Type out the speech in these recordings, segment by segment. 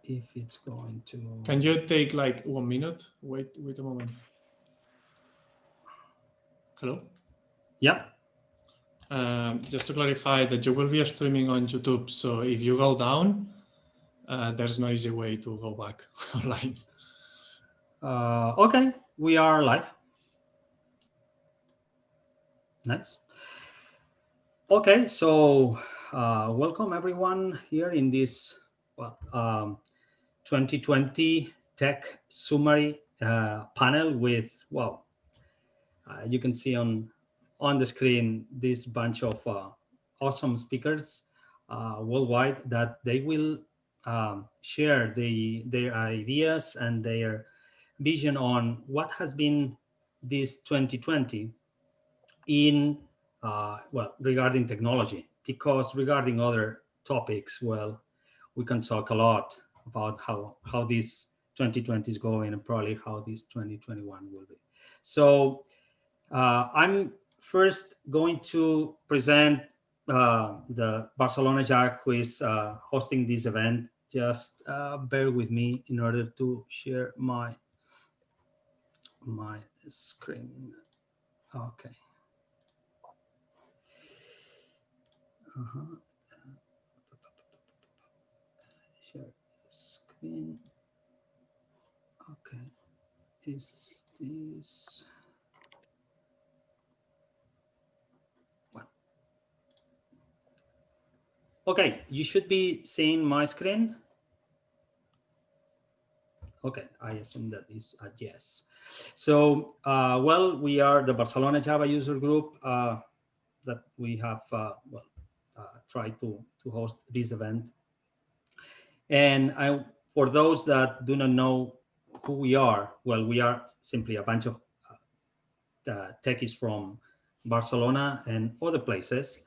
if it's going to. Can you take like 1 minute? Wait a moment. Hello? Yeah. Just to clarify that you will be streaming on YouTube. So if you go down, there's no easy way to go back online. Okay, we are live. Nice. Okay, so welcome everyone here in this 2020 Tech Summary panel with, you can see on the screen this bunch of awesome speakers worldwide that they will share their ideas and their vision on what has been this 2020 in regarding technology, because regarding other topics, we can talk a lot about how this 2020 is going and probably how this 2021 will be. So I'm first going to present the Barcelona Jack, who is hosting this event. Just bear with me in order to share my screen. Okay. Share screen. Okay. Is this one? Okay, you should be seeing my screen. Okay, I assume that is a yes. So, we are the Barcelona Java user group that we have tried to host this event. And for those that do not know who we are, we are simply a bunch of techies from Barcelona and other places.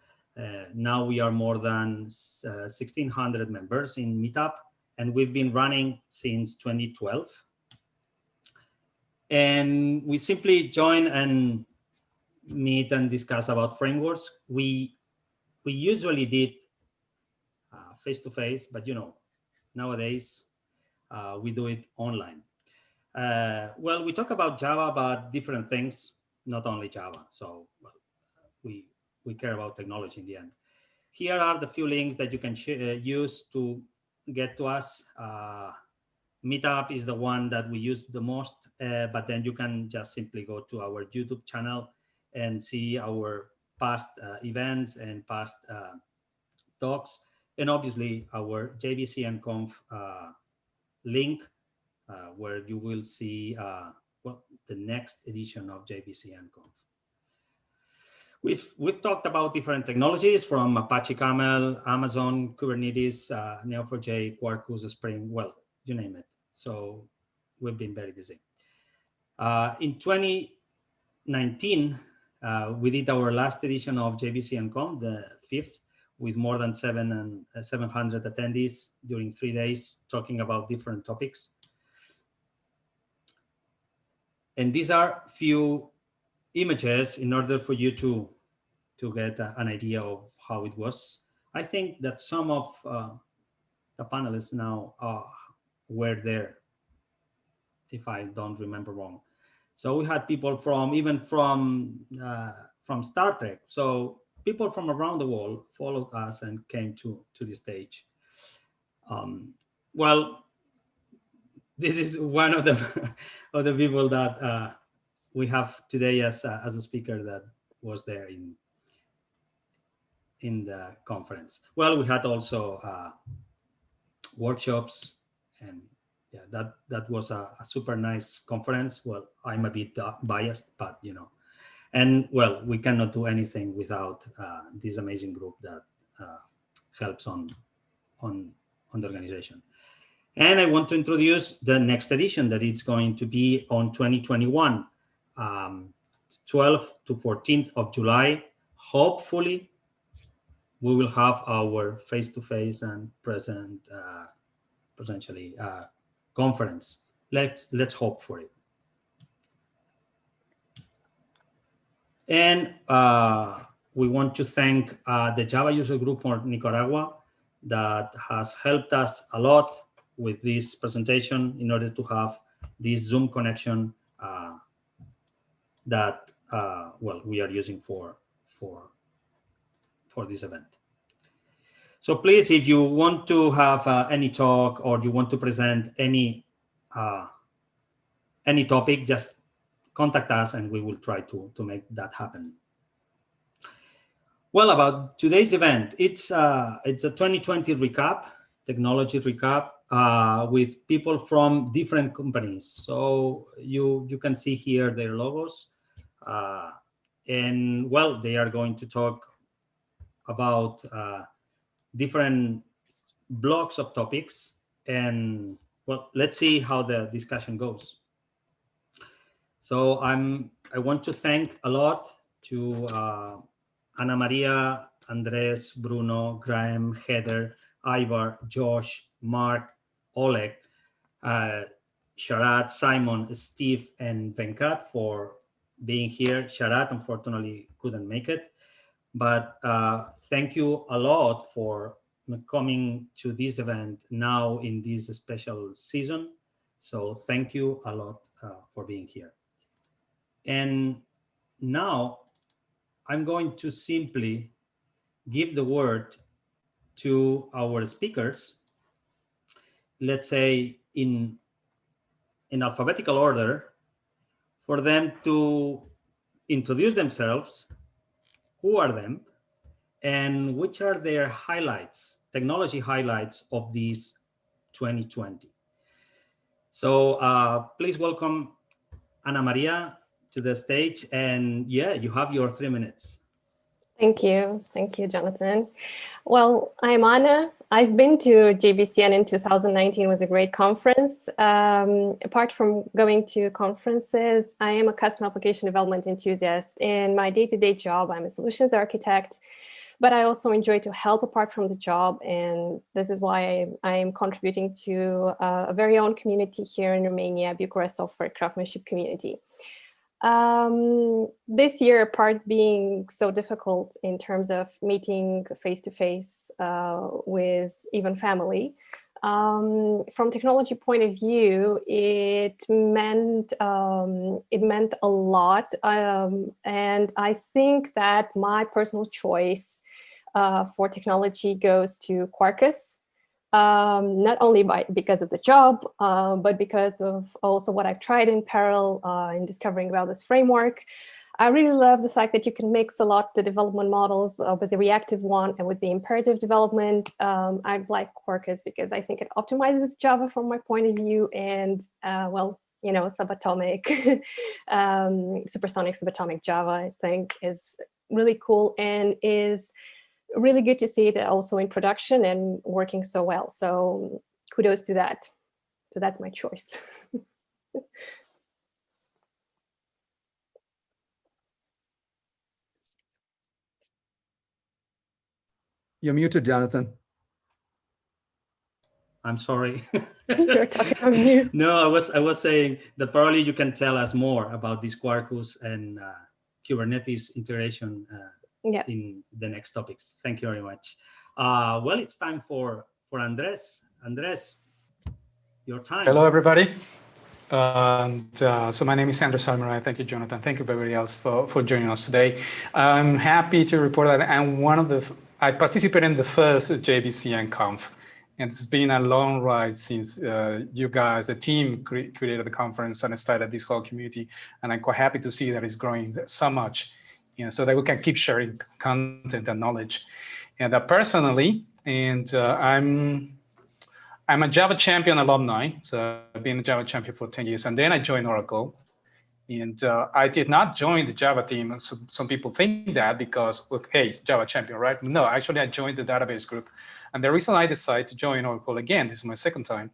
Now we are more than 1,600 members in Meetup, and we've been running since 2012. And we simply join and meet and discuss about frameworks. We usually did face-to-face, but nowadays we do it online. We talk about Java, but different things, not only Java. So we care about technology in the end. Here are the few links that you can use to get to us. Meetup is the one that we use the most, but then you can just simply go to our YouTube channel and see our past events and past talks, and obviously our JVC and Conf link, where you will see the next edition of JVC and Conf. We've talked about different technologies from Apache Camel, Amazon, Kubernetes, Neo4j, Quarkus, Spring, you name it. So we've been very busy. In 2019, we did our last edition of JVC and Conf, the 5th, with more than 700 attendees during 3 days, talking about different topics. And these are few images in order for you to get an idea of how it was. I think that some of the panelists now were there, if I don't remember wrong. So we had people even from Star Trek. So people from around the world followed us and came to the stage. This is one of the of the people that we have today as a speaker that was there in the conference. We had also workshops, and that was a super nice conference. I'm a bit biased, but and we cannot do anything without this amazing group that helps on the organization. And I want to introduce the next edition that it's going to be on 2021, 12th to 14th of July. Hopefully, we will have our face-to-face and potentially conference. Let's hope for it. And we want to thank the Java user group for Nicaragua that has helped us a lot with this presentation in order to have this Zoom connection that well, we are using for this event. So please, if you want to have any talk or you want to present any topic, just contact us and we will try to make that happen. Well, about today's event, it's a 2020 recap, technology recap, with people from different companies. So you can see here their logos, and well, they are going to talk about different blocks of topics, and well, let's see how the discussion goes. So I want to thank a lot to Ana Maria, Andres, Bruno, Graham, Heather, Ivar, Josh, Mark, Oleg, Sharat, Simon, Steve, and Venkat for being here. Sharat unfortunately couldn't make it, but thank you a lot for coming to this event now in this special season. So thank you a lot for being here. And now I'm going to simply give the word to our speakers, let's say in alphabetical order, for them to introduce themselves, who are them, and which are their highlights, technology highlights of this 2020. So please welcome Ana Maria to the stage, and yeah, you have your 3 minutes. Thank you, Jonathan. Well, I'm Ana. I've been to JBCN in 2019. It was a great conference. Apart from going to conferences, I am a custom application development enthusiast. In my day-to-day job, I'm a solutions architect, but I also enjoy to help apart from the job. And this is why I am contributing to a very own community here in Romania, Bucharest Software Craftsmanship Community. This year, apart being so difficult in terms of meeting face-to-face with even family, from technology point of view, it meant a lot, and I think that my personal choice for technology goes to Quarkus. Not only because of the job, but because of also what I've tried in parallel in discovering about this framework. I really love the fact that you can mix a lot the development models with the reactive one and with the imperative development. I like Quarkus because I think it optimizes Java from my point of view, and well, you know, subatomic, supersonic subatomic Java, I think is really cool and is really good to see it also in production and working so well. So kudos to that. So that's my choice. You're muted, Jonathan. I'm sorry. You're talking on mute. No, I was saying that probably you can tell us more about this Quarkus and Kubernetes integration in the next topics. Thank you very much. Well, it's time for Andres. Andres, your time. Hello, everybody. So my name is Andres Almiray. Thank you, Jonathan. Thank you, everybody else, for joining us today. I'm happy to report that I participated in the first JBCN Conf. And it's been a long ride since you guys, the team created the conference and started this whole community. And I'm quite happy to see that it's growing so much, you know, so that we can keep sharing content and knowledge. And personally, I'm a Java Champion alumni. So I've been a Java Champion for 10 years. And then I joined Oracle. And I did not join the Java team. So some people think that because, hey, Java Champion, right? No, actually, I joined the database group. And the reason I decided to join Oracle again, this is my second time,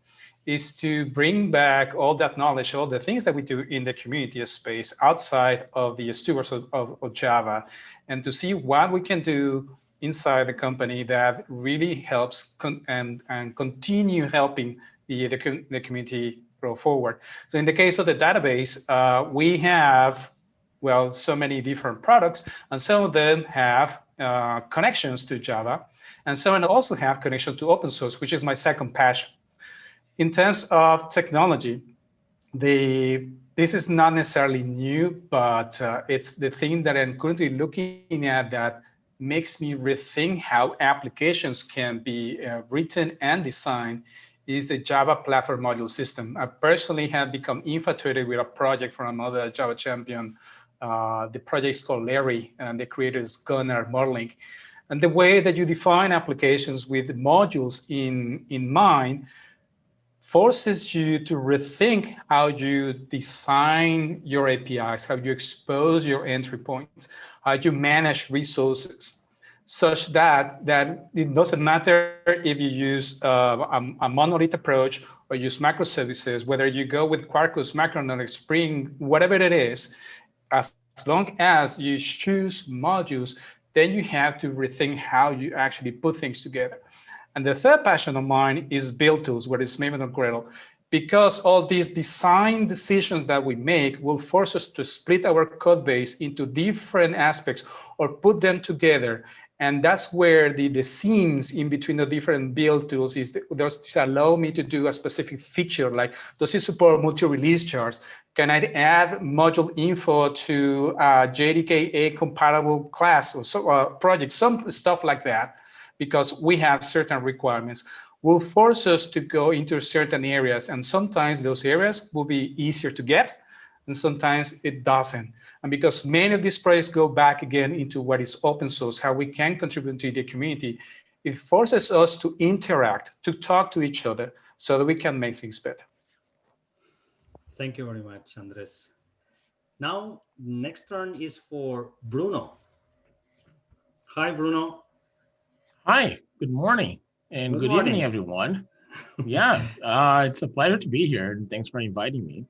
is to bring back all that knowledge, all the things that we do in the community space outside of the stewards of Java, and to see what we can do inside the company that really helps and continue helping the community grow forward. So in the case of the database, we have, well, so many different products, and some of them have connections to Java, and some also have connection to open source, which is my second passion. in terms of technology, this is not necessarily new, but it's the thing that I'm currently looking at that makes me rethink how applications can be written and designed is the Java platform module system. I personally have become infatuated with a project from another Java champion. The project is called Larry, and the creator is Gunnar Morlink. And the way that you define applications with modules in mind forces you to rethink how you design your APIs, how you expose your entry points, how you manage resources, such that it doesn't matter if you use a monolith approach or use microservices, whether you go with Quarkus, Micronaut, Spring, whatever it is, as long as you choose modules, then you have to rethink how you actually put things together. And the third passion of mine is build tools, whether it's Maven or Gradle, because all these design decisions that we make will force us to split our code base into different aspects or put them together. And that's where the seams in between the different build tools is. Those allow me to do a specific feature, like does it support multi-release charts? Can I add module info to JDK compatible class or so, project, some stuff like that, because we have certain requirements, will force us to go into certain areas. And sometimes those areas will be easier to get, and sometimes it doesn't. And because many of these projects go back again into what is open source, how we can contribute to the community, it forces us to interact, to talk to each other so that we can make things better. Thank you very much, Andres. Now, next turn is for Bruno. Hi, Bruno. Hi, good morning and good morning. evening, everyone. Yeah, it's a pleasure to be here, and thanks for inviting me.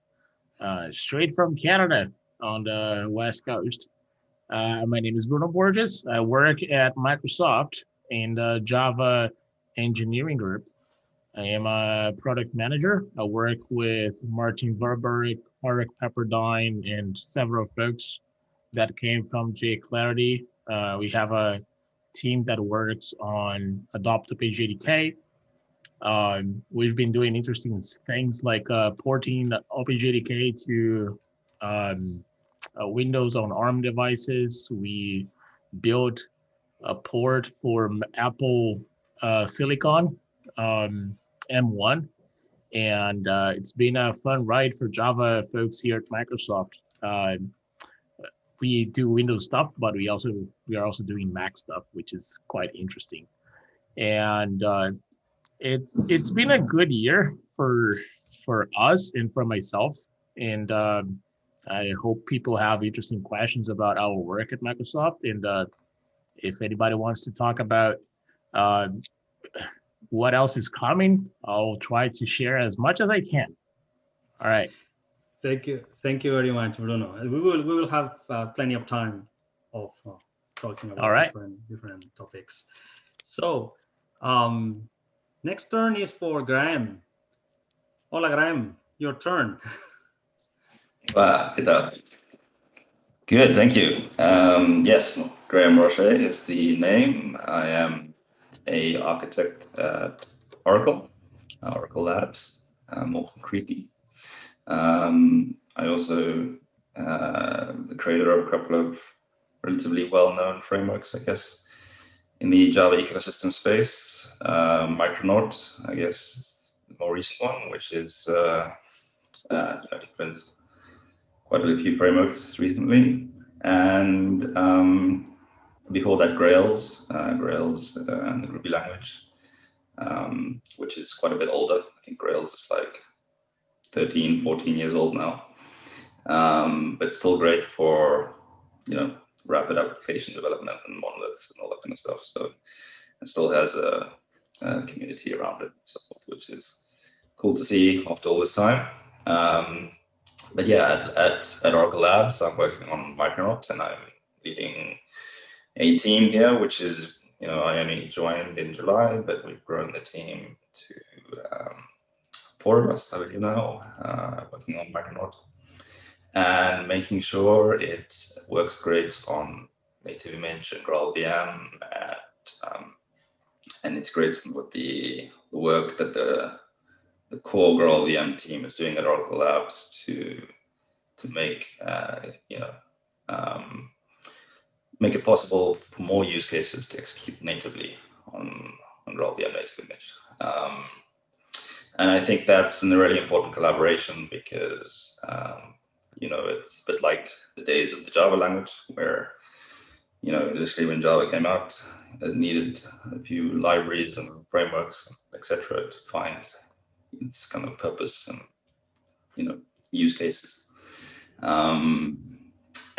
Straight from Canada on the West Coast. My name is Bruno Borges. I work at Microsoft in the Java engineering group. I am a product manager. I work with Martin Verberg, Tarek Pepperdine, and several folks that came from jQuery. We have a team that works on Adopt OpenJDK. We've been doing interesting things like porting OpenJDK to Windows on ARM devices. We built a port for Apple Silicon M1, and it's been a fun ride for Java folks here at Microsoft. We do Windows stuff, but we are also doing Mac stuff, which is quite interesting. And it's been a good year for us and for myself. And I hope people have interesting questions about our work at Microsoft. And if anybody wants to talk about what else is coming, I'll try to share as much as I can. All right. Thank you very much, Bruno. We will have plenty of time of talking about different topics. So next turn is for Graham. Hola, Graham, your turn. ¿Qué tal? Good, thank you. Yes, Graham Rocher is the name. I am a architect at Oracle Labs, more concretely. I also the creator of a couple of relatively well-known frameworks, I guess, in the Java ecosystem space. Micronaut, I guess, is the more recent one, which is depends quite a few frameworks recently. And before that, Grails and the Ruby language, which is quite a bit older. I think Grails is like 13, 14 years old now, but still great for, rapid application development and monoliths and all that kind of stuff. So it still has a community around it, so forth, which is cool to see after all this time. But yeah, at Oracle Labs, I'm working on Micronaut, and I'm leading a team here, which is, I only joined in July, but we've grown the team to 4 of us, I believe now, working on Micronaut and making sure it works great on native image and Graal VM, and integrates with the work that the the core Growl VM team is doing at Oracle Labs to make make it possible for more use cases to execute natively on Growl VM native image. And I think that's a really important collaboration because it's a bit like the days of the Java language, where initially when Java came out, it needed a few libraries and frameworks, etc., to find its kind of purpose and use cases.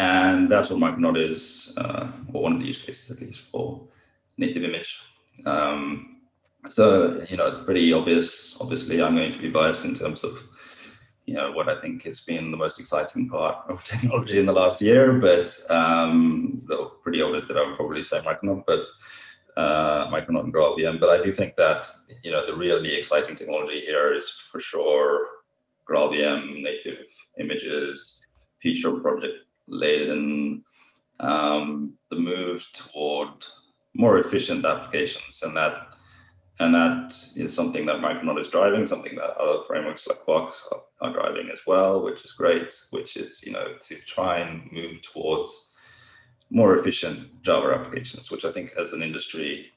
And that's what Micronaut is, or one of the use cases at least, for native image. So it's pretty obvious. Obviously, I'm going to be biased in terms of what I think has been the most exciting part of technology in the last year, but pretty obvious that I would probably say Micronaut, but Micronaut and Growl VM. But I do think that the really exciting technology here is for sure Growl VM, native images, future project Helidon, the move toward more efficient applications, and that is something that Micronaut is driving, something that other frameworks like Quarkus are driving as well, which is great, which is, to try and move towards more efficient Java applications, which I think as an industry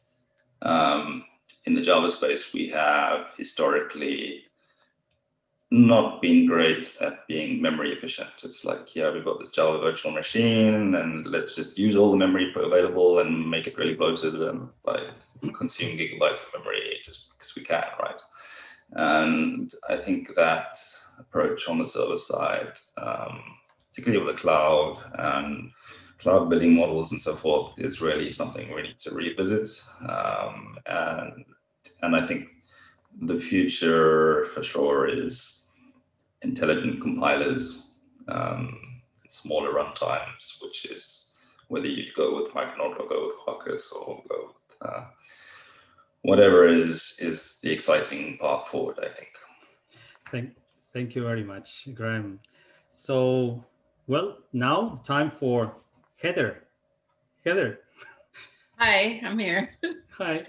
in the Java space, we have historically not been great at being memory efficient. It's like, yeah, we've got this Java virtual machine and let's just use all the memory available and make it really bloated and like consume gigabytes of memory just because we can, right? And I think that approach on the server side, particularly with the cloud and cloud billing models and so forth, is really something we need to revisit. And I think the future for sure is intelligent compilers, smaller runtimes, which is whether you go with Micronaut or go with Quarkus or go with whatever is the exciting path forward, I think. Thank you very much, Graham. So, well, now time for Heather. Heather. Hi, I'm here. Hi.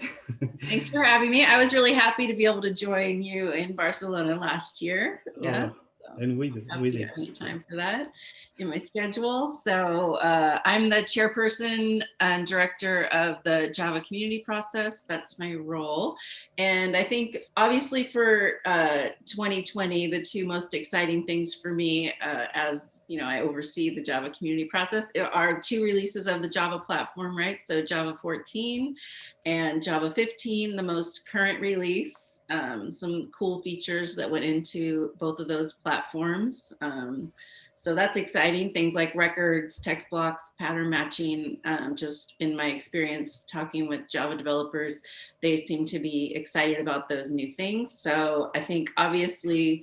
Thanks for having me. I was really happy to be able to join you in Barcelona last year. Yeah. And we did. Any time for that in my schedule. So I'm the chairperson and director of the Java community process. That's my role. And I think obviously for 2020, the two most exciting things for me as I oversee the Java community process are two releases of the Java platform, right? So Java 14 and Java 15, the most current release. Some cool features that went into both of those platforms. So that's exciting. Things like records, text blocks, pattern matching. Just in my experience talking with Java developers, they seem to be excited about those new things. So I think obviously,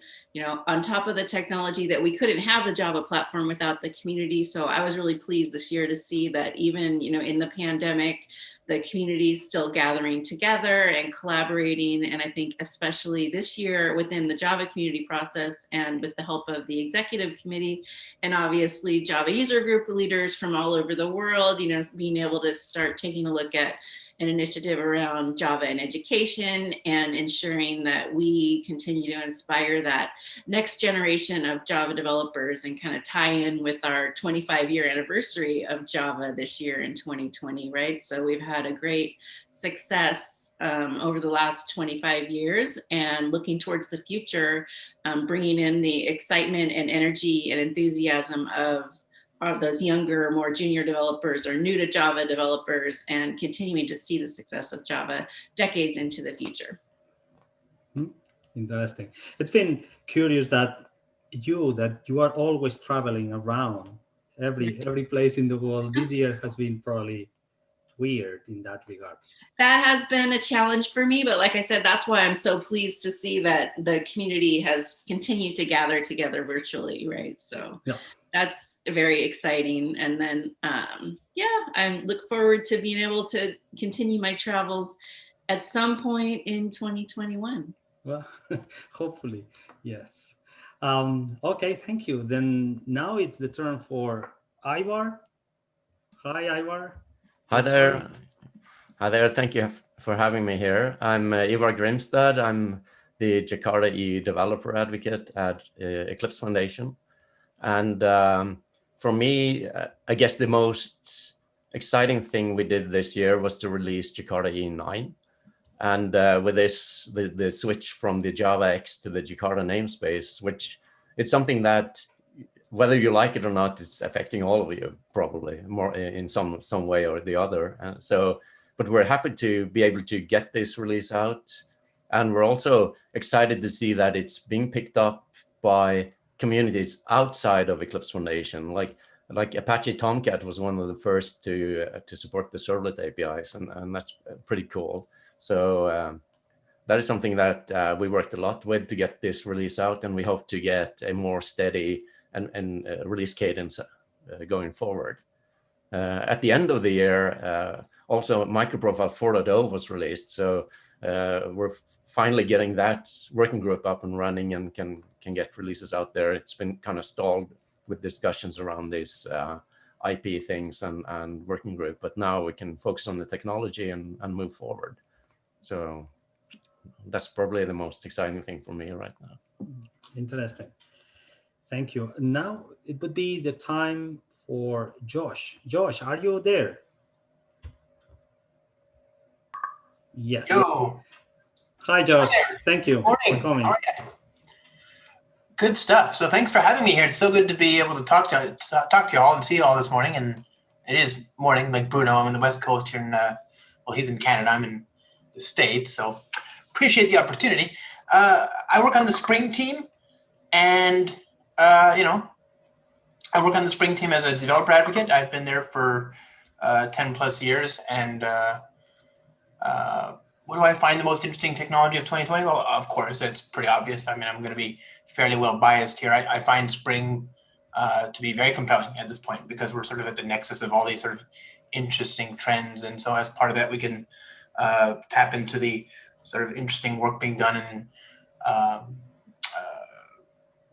on top of the technology that we couldn't have the Java platform without the community. So I was really pleased this year to see that even, in the pandemic, the community is still gathering together and collaborating. And I think especially this year within the Java community process and with the help of the executive committee and obviously Java user group leaders from all over the world, being able to start taking a look at an initiative around Java and education and ensuring that we continue to inspire that next generation of Java developers and kind of tie in with our 25-year anniversary of Java this year in 2020, right? So we've had a great success over the last 25 years and looking towards the future, bringing in the excitement and energy and enthusiasm of those younger, more junior developers or new to Java developers and continuing to see the success of Java decades into the future. Interesting. It's been curious that you are always traveling around every place in the world. This year has been probably weird in that regard. That has been a challenge for me, but like I said, that's why I'm so pleased to see that the community has continued to gather together virtually, right? So yeah. That's very exciting. And then, I look forward to being able to continue my travels at some point in 2021. Well, hopefully, yes. Okay, thank you. Then now it's the turn for Ivar. Hi, Ivar. Hi there. Hi there. Thank you for having me here. I'm Ivar Grimstad. I'm the Jakarta EU developer advocate at Eclipse Foundation. And for me, I guess the most exciting thing we did this year was to release Jakarta E9. And with this, the switch from the JavaX to the Jakarta namespace, which it's something that, whether you like it or not, it's affecting all of you probably more in some way or the other. But we're happy to be able to get this release out. And we're also excited to see that it's being picked up by communities outside of Eclipse Foundation. Like Apache Tomcat was one of the first to support the servlet APIs, and that's pretty cool. So that is something that we worked a lot with to get this release out, and we hope to get a more steady and release cadence going forward. At the end of the year, also MicroProfile 4.0 was released, so we're finally getting that working group up and running and can get releases out there. It's been kind of stalled with discussions around these IP things and working group, but now we can focus on the technology and move forward. So that's probably the most exciting thing for me right now. Interesting. Thank you. Now it would be the time for Josh. Josh, are you there? Yes. Yo. Hi, Josh. Hi, thank you for coming. How are you? Good stuff. So thanks for having me here. It's so good to be able to talk to you all and see you all this morning. And it is morning, like Bruno. I'm on the West Coast here in, well, he's in Canada. I'm in the States. So appreciate the opportunity. I work on the Spring team, and I work on the Spring team as a developer advocate. I've been there for 10 plus years. And what do I find the most interesting technology of 2020? Well, of course, it's pretty obvious. I mean, I'm going to be fairly well biased here. I find Spring to be very compelling at this point because we're sort of at the nexus of all these sort of interesting trends. And so as part of that, we can tap into the sort of interesting work being done in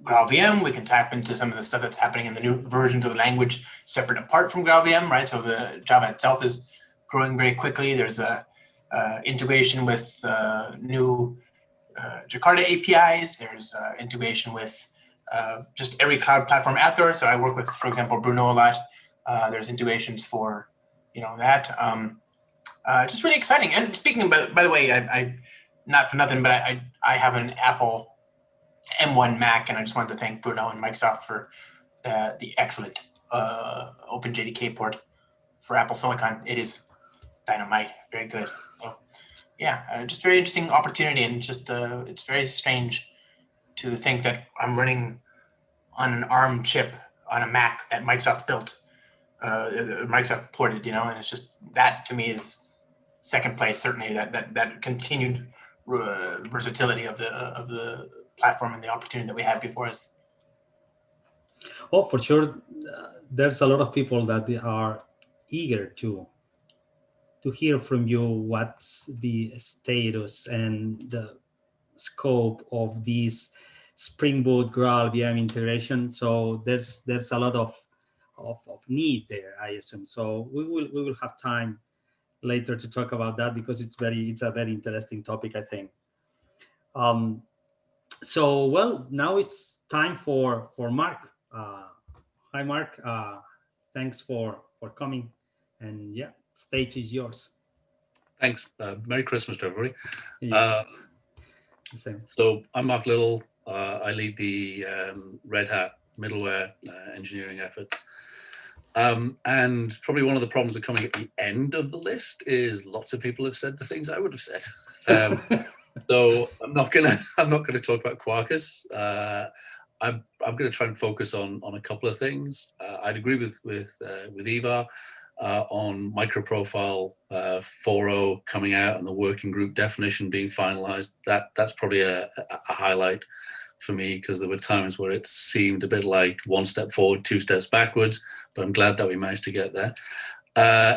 GraalVM. We can tap into some of the stuff that's happening in the new versions of the language separate apart from GraalVM, right? So the Java itself is growing very quickly. There's a integration with new Jakarta APIs. There's integration with just every cloud platform out there. So I work with, for example, Bruno a lot. There's integrations for, that. Just really exciting. And speaking of, by the way, I not for nothing, but I have an Apple M1 Mac, and I just wanted to thank Bruno and Microsoft for the excellent OpenJDK port for Apple Silicon. It is dynamite, very good. So, yeah, just very interesting opportunity, and just it's very strange to think that I'm running on an ARM chip on a Mac that Microsoft built, Microsoft ported, and it's just, that to me is second place, certainly, that continued versatility of the platform and the opportunity that we had before us. Oh, for sure, there's a lot of people that they are eager to hear from you what's the status and the scope of this SpringBoot GraalVM integration. So there's a lot of need there, I assume. So we will have time later to talk about that because it's a very interesting topic, I think. So well, now it's time for Mark. Hi, Mark. Thanks for coming, and yeah, stage is yours. Thanks. Merry Christmas to everybody. Yeah. Same. So I'm Mark Little. I lead the Red Hat middleware engineering efforts. And probably one of the problems that coming at the end of the list is lots of people have said the things I would have said. So I'm not gonna talk about Quarkus. I'm gonna try and focus on a couple of things. I'd agree with Eva on MicroProfile 4.0 coming out and the working group definition being finalized. That's probably a highlight for me, because there were times where it seemed a bit like one step forward, two steps backwards, but I'm glad that we managed to get there.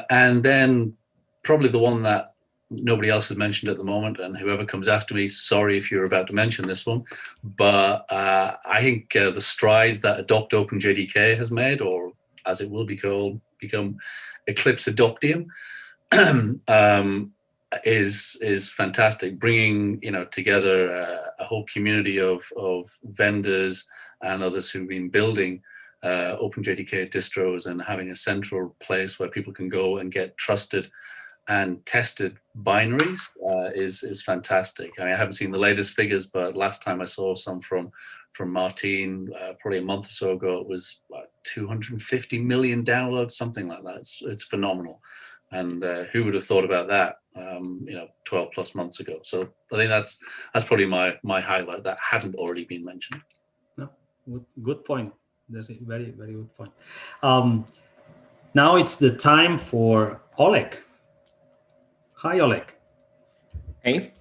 And then probably the one that nobody else has mentioned at the moment, and whoever comes after me, sorry if you're about to mention this one, but I think the strides that Adopt OpenJDK has made, or as it will become Eclipse Adoptium, is fantastic, bringing together a whole community of vendors and others who've been building OpenJDK distros, and having a central place where people can go and get trusted and tested binaries is fantastic. I mean, I haven't seen the latest figures, but last time I saw some from Martin, probably a month or so ago, it was 250 million downloads, something like that. It's phenomenal. And who would have thought about that, 12 plus months ago? So I think that's probably my highlight that hadn't already been mentioned. No, good point. That's a very, very good point. Now it's the time for Oleg. Hi, Oleg. Hey.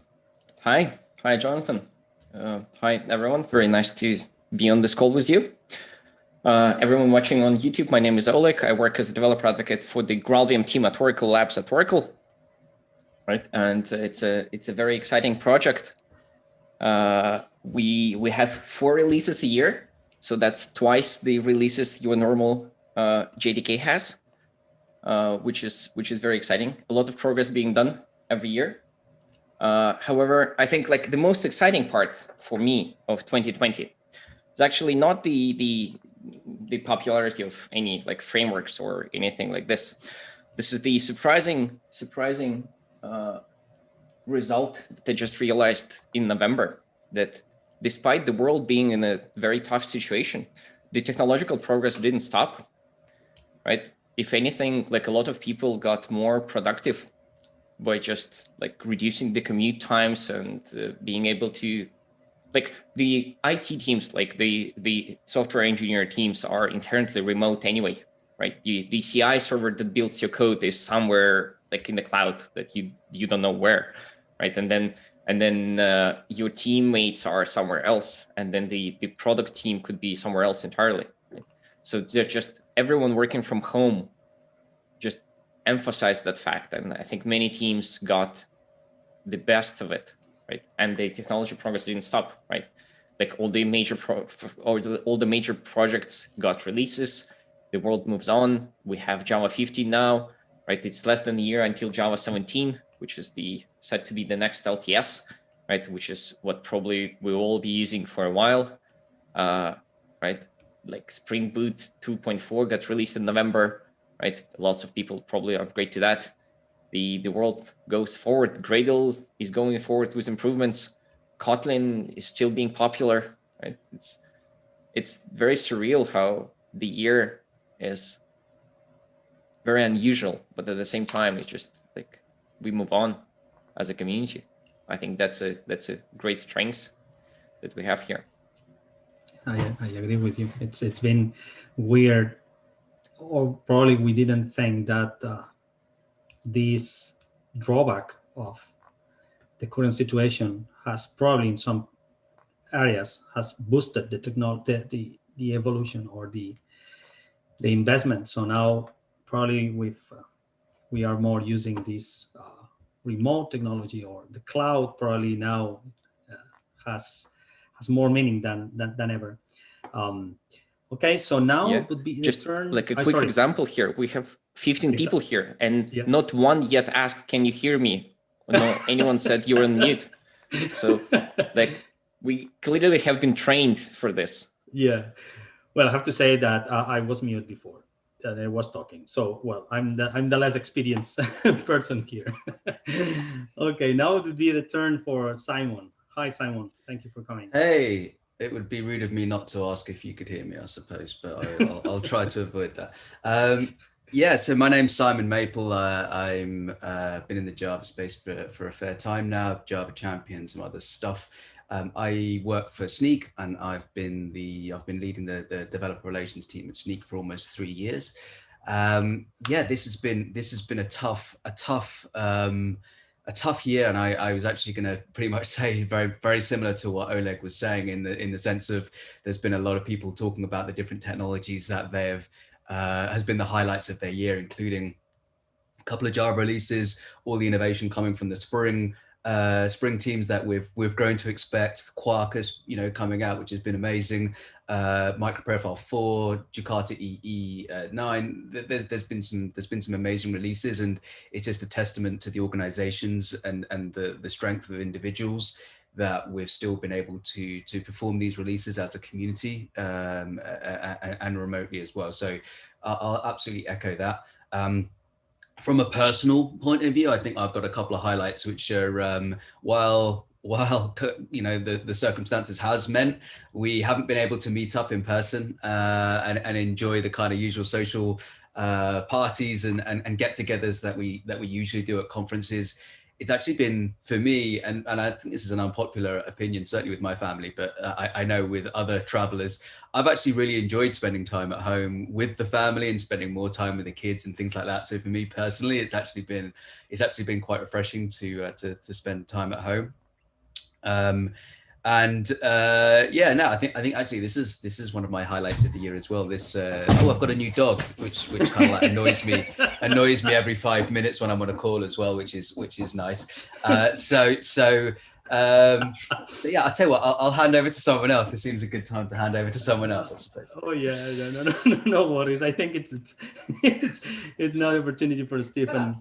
Hi, Jonathan. Hi, everyone. Very nice to be on this call with you. Everyone watching on YouTube, my name is Oleg. I work as a developer advocate for the GraalVM team at Oracle Labs at Oracle. Right, and it's a very exciting project. We have 4 releases a year, so that's twice the releases your normal JDK has, which is very exciting. A lot of progress being done every year. However, I think like the most exciting part for me of 2020 is actually not the popularity of any like frameworks or anything like this. This is the surprising result that I just realized in November, that despite the world being in a very tough situation, the technological progress didn't stop, right? If anything, like a lot of people got more productive by just like reducing the commute times and being able to, like the IT teams, like the software engineer teams are inherently remote anyway, right? The CI server that builds your code is somewhere like in the cloud that you don't know where, right? And then your teammates are somewhere else, and then the product team could be somewhere else entirely. Right? So there's just everyone working from home just emphasized that fact, and I think many teams got the best of it, right? And the technology progress didn't stop, right? Like all the major all the major projects got releases. The world moves on. We have Java 15 now, right? It's less than a year until Java 17, which is set to be the next LTS, right? Which is what probably we'll all be using for a while, right? Like Spring Boot 2.4 got released in November, right? Lots of people probably upgrade to that. The world goes forward. Gradle is going forward with improvements. Kotlin is still being popular, right? It's very surreal how the year is very unusual, but at the same time, it's just like we move on as a community. I think that's a great strength that we have here. I agree with you. It's been weird, or probably we didn't think that this drawback of the current situation has probably in some areas has boosted the technology, the evolution or the investment. So now probably we are more using this remote technology, or the cloud probably now has more meaning than ever. Okay, so now would be just turn. Like a quick example here. We have 15 people here, and not one yet asked, "Can you hear me?" No, anyone said you're on mute. So, like, we clearly have been trained for this. Yeah, well, I have to say that I was mute before. I was talking. So, well, I'm the less experienced person here. Okay, now it would be the turn for Simon. Hi, Simon. Thank you for coming. Hey, it would be rude of me not to ask if you could hear me, I suppose, but I'll try to avoid that. Yeah, so my name's Simon Maple. I'm been in the Java space for a fair time now, Java champion, some other stuff. I work for Sneak, and I've been leading the developer relations team at Sneak for almost 3 years. Yeah, this has been a tough year, and I was actually going to pretty much say very, very similar to what Oleg was saying in the sense of there's been a lot of people talking about the different technologies that they've has been the highlights of their year, including a couple of Java releases, all the innovation coming from the Spring Spring teams that we've grown to expect. Quarkus, coming out, which has been amazing. Microprofile 4, Jakarta EE 9. There's been some amazing releases, and it's just a testament to the organizations and the strength of individuals that we've still been able to perform these releases as a community, and remotely as well. So I'll absolutely echo that. From a personal point of view, I think I've got a couple of highlights, which are while the circumstances has meant we haven't been able to meet up in person and enjoy the kind of usual social parties and get-togethers that we usually do at conferences. It's actually been, for me, and I think this is an unpopular opinion, certainly with my family, but I know with other travelers, I've actually really enjoyed spending time at home with the family and spending more time with the kids and things like that. So for me personally, it's actually been quite refreshing to spend time at home. I think actually this is one of my highlights of the year as well. I've got a new dog, which kind of like annoys me every 5 minutes when I'm on a call as well, which is nice. Yeah, I'll tell you what, I'll hand over to someone else. This seems a good time to hand over to someone else, I suppose. Oh yeah, no worries. I think it's now the opportunity for Stephen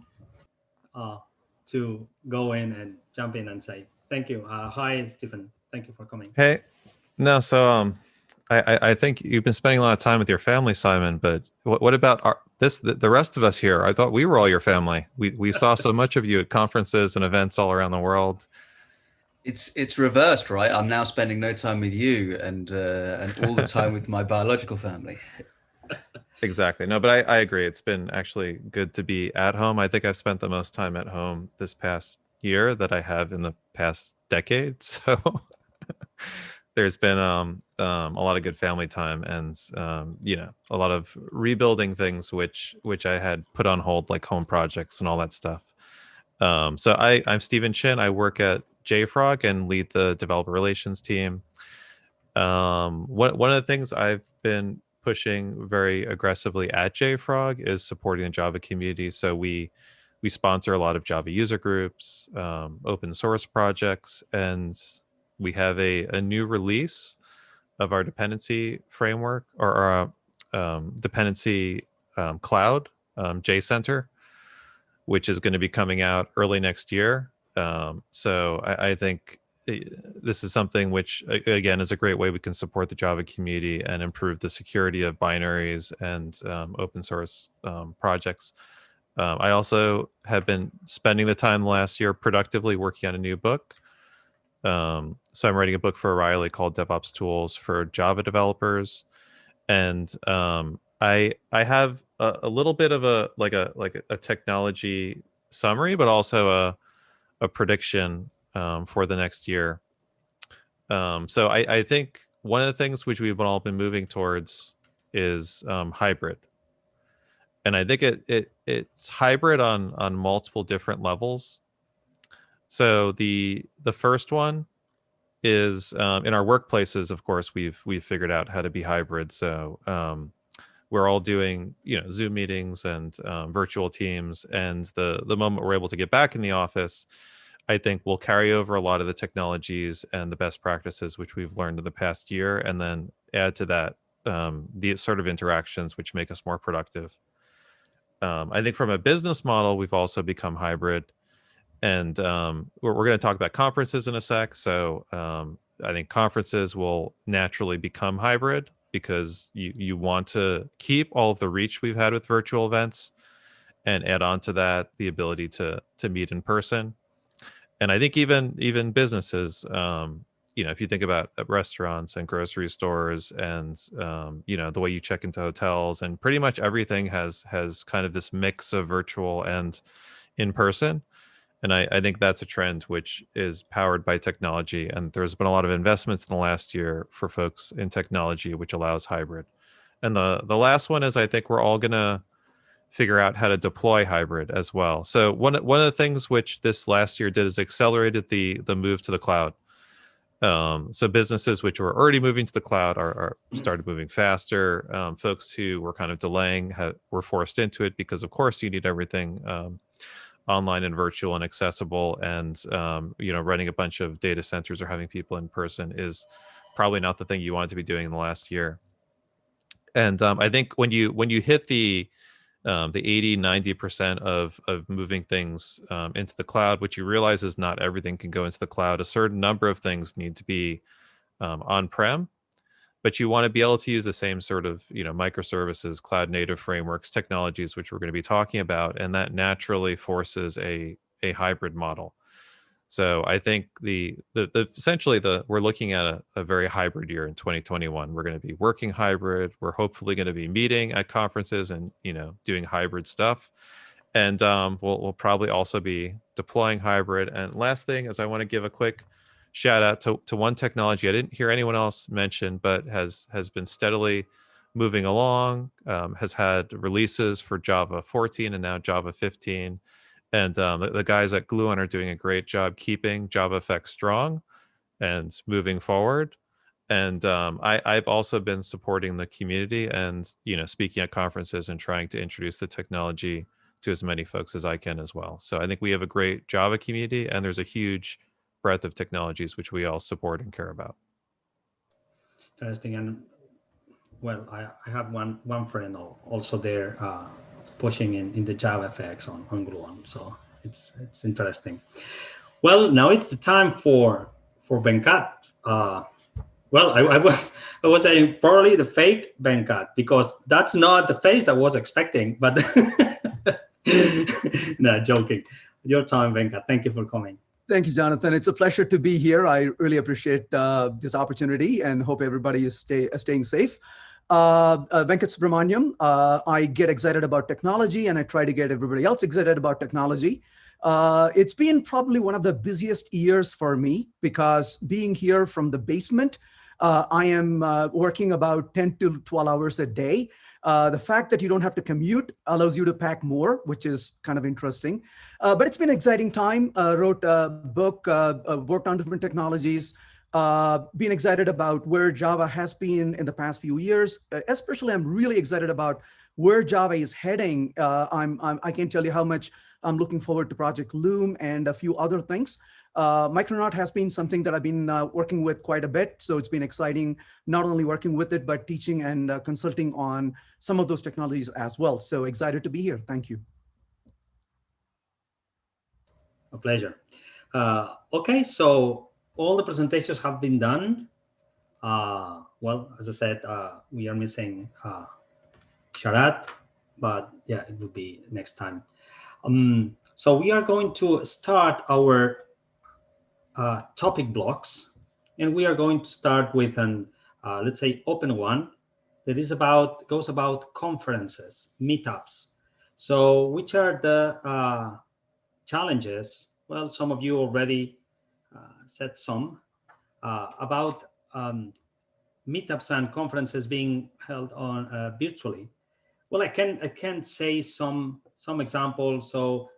to go in and jump in and say thank you. Hi, Stephen. Thank you for coming. Hey, no, so I think you've been spending a lot of time with your family, Simon. But what about the rest of us here? I thought we were all your family. We saw so much of you at conferences and events all around the world. It's reversed, right? I'm now spending no time with you and all the time with my biological family. Exactly. No, but I agree. It's been actually good to be at home. I think I've spent the most time at home this past year that I have in the past decade. So there's been a lot of good family time and a lot of rebuilding things which I had put on hold, like home projects and all that stuff. So I'm Stephen Chin. I work at JFrog and lead the developer relations team. One of the things I've been pushing very aggressively at JFrog is supporting the Java community. So we sponsor a lot of Java user groups, open source projects, and we have a new release of our dependency framework or our dependency cloud, JCenter, which is going to be coming out early next year. So I think this is something which, again, is a great way we can support the Java community and improve the security of binaries and open source projects. I also have been spending the time last year productively working on a new book. So I'm writing a book for O'Reilly called DevOps Tools for Java Developers, and I have a little bit of a technology summary, but also a prediction for the next year. So I think one of the things which we've all been moving towards is hybrid. And I think it's hybrid on multiple different levels. So the first one is in our workplaces. Of course, we've figured out how to be hybrid. So we're all doing Zoom meetings and virtual teams. And the moment we're able to get back in the office, I think we'll carry over a lot of the technologies and the best practices which we've learned in the past year, and then add to that the sort of interactions which make us more productive. I think from a business model, we've also become hybrid, and we're going to talk about conferences in a sec. So I think conferences will naturally become hybrid because you want to keep all of the reach we've had with virtual events and add on to that the ability to meet in person. And I think even businesses, if you think about restaurants and grocery stores and, the way you check into hotels, and pretty much everything has kind of this mix of virtual and in person. And I think that's a trend which is powered by technology. And there's been a lot of investments in the last year for folks in technology, which allows hybrid. And the last one is, I think we're all going to figure out how to deploy hybrid as well. So one of the things which this last year did is accelerated the move to the cloud. So businesses which were already moving to the cloud are started moving faster. Folks who were kind of delaying were forced into it because, of course, you need everything online and virtual and accessible, and running a bunch of data centers or having people in person is probably not the thing you want to be doing in the last year. And I think when you hit the 80-90% of moving things into the cloud, what you realize is not everything can go into the cloud. A certain number of things need to be on-prem, but you want to be able to use the same sort of microservices, cloud native frameworks, technologies, which we're going to be talking about, and that naturally forces a hybrid model. So I think essentially we're looking at a very hybrid year in 2021. We're going to be working hybrid. We're hopefully going to be meeting at conferences and doing hybrid stuff, and we'll probably also be deploying hybrid. And last thing is I want to give a quick shout out to one technology I didn't hear anyone else mention, but has been steadily moving along, has had releases for Java 14 and now Java 15. And the guys at Gluon are doing a great job keeping JavaFX strong and moving forward. And I've also been supporting the community and speaking at conferences and trying to introduce the technology to as many folks as I can as well. So I think we have a great Java community, and there's a huge breadth of technologies which we all support and care about. Interesting. And well, I have one friend also there pushing in the JavaFX on Gluon. So it's interesting. Well, now it's the time for Venkat. Well, I was saying probably the fake Venkat, because that's not the face I was expecting. But no, joking. Your time, Venkat. Thank you for coming. Thank you, Jonathan. It's a pleasure to be here. I really appreciate this opportunity and hope everybody is staying safe. Venkat Subramaniam. I get excited about technology, and I try to get everybody else excited about technology. It's been probably one of the busiest years for me, because being here from the basement, I am working about 10 to 12 hours a day. The fact that you don't have to commute allows you to pack more, which is kind of interesting. But it's been an exciting time. Wrote a book, worked on different technologies, been excited about where Java has been in the past few years. Especially, I'm really excited about where Java is heading. I can't tell you how much I'm looking forward to Project Loom and a few other things. Micronaut has been something that I've been working with quite a bit. So it's been exciting, not only working with it, but teaching and consulting on some of those technologies as well. So excited to be here. Thank you. A pleasure. Okay, so all the presentations have been done. Well, as I said, we are missing Sharat, but yeah, it will be next time. So we are going to start our topic blocks, and we are going to start with an let's say open one that goes about conferences, meetups. So which are the challenges? Well, some of you already said some about meetups and conferences being held on virtually. Well, I can say some examples. So,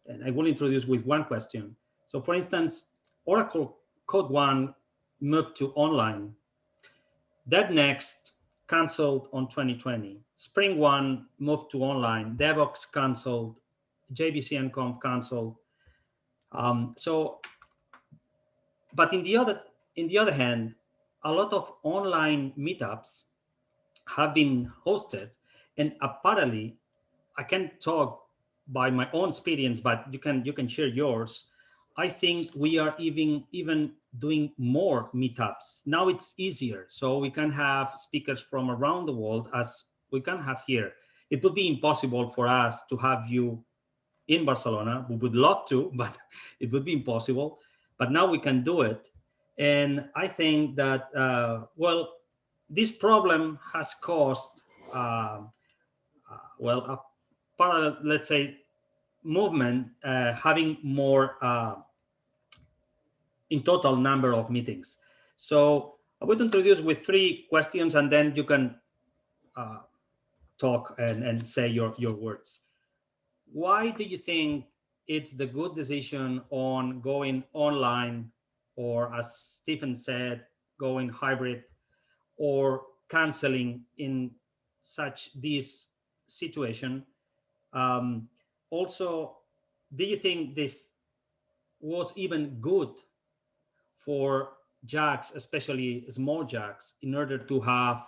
and I will introduce with one question. So, for instance, Oracle Code One moved to online. That next canceled on 2020. Spring One moved to online. DevOps canceled. JBC and Conf canceled. But in the other hand, a lot of online meetups have been hosted, and apparently, I can talk by my own experience, but you can share yours. I think we are even doing more meetups now. It's easier, so we can have speakers from around the world, as we can have here. It would be impossible for us to have you in Barcelona. We would love to, but it would be impossible. But now we can do it. And I think that, well, this problem has caused, well, a parallel, let's say, movement having more in total number of meetings. So I would introduce with 3 questions, and then you can talk and say your words. Why do you think it's the good decision on going online, or as Stephen said, going hybrid, or canceling in such this situation? Also, do you think this was even good for JAX, especially small JAX, in order to have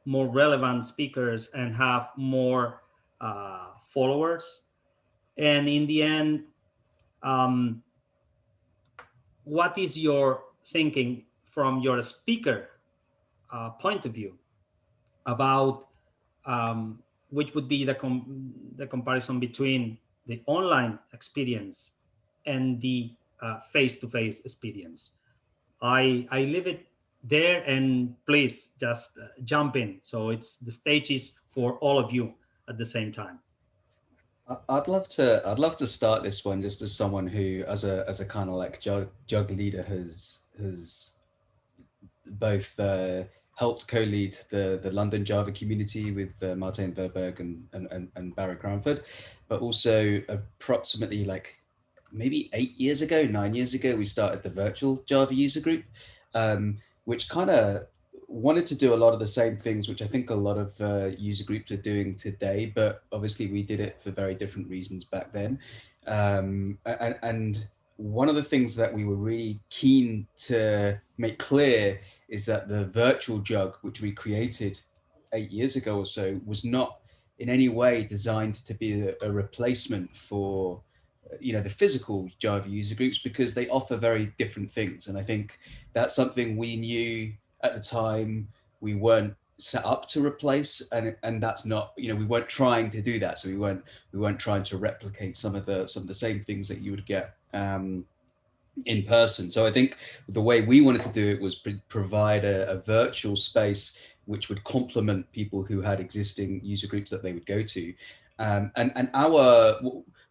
more relevant speakers and have more followers? And in the end, what is your thinking from your speaker point of view about which would be the comparison between the online experience and the face-to-face experience? I leave it there, and please just jump in. So it's the stage is for all of you at the same time. I'd love to start this one just as someone who, as a kind of like jug leader, has both helped co-lead the London Java community with Martin Verberg and Barry Cranford, but also approximately like maybe 9 years ago, we started the virtual Java user group, which kind of wanted to do a lot of the same things, which I think a lot of user groups are doing today, but obviously we did it for very different reasons back then. And one of the things that we were really keen to make clear is that the virtual jug, which we created 8 years ago or so, was not in any way designed to be a replacement for the physical Java user groups, because they offer very different things. And I think that's something we knew at the time we weren't set up to replace, and that's not, we weren't trying to do that. So we weren't trying to replicate some of the same things that you would get in person. So I think the way we wanted to do it was provide a virtual space which would complement people who had existing user groups that they would go to.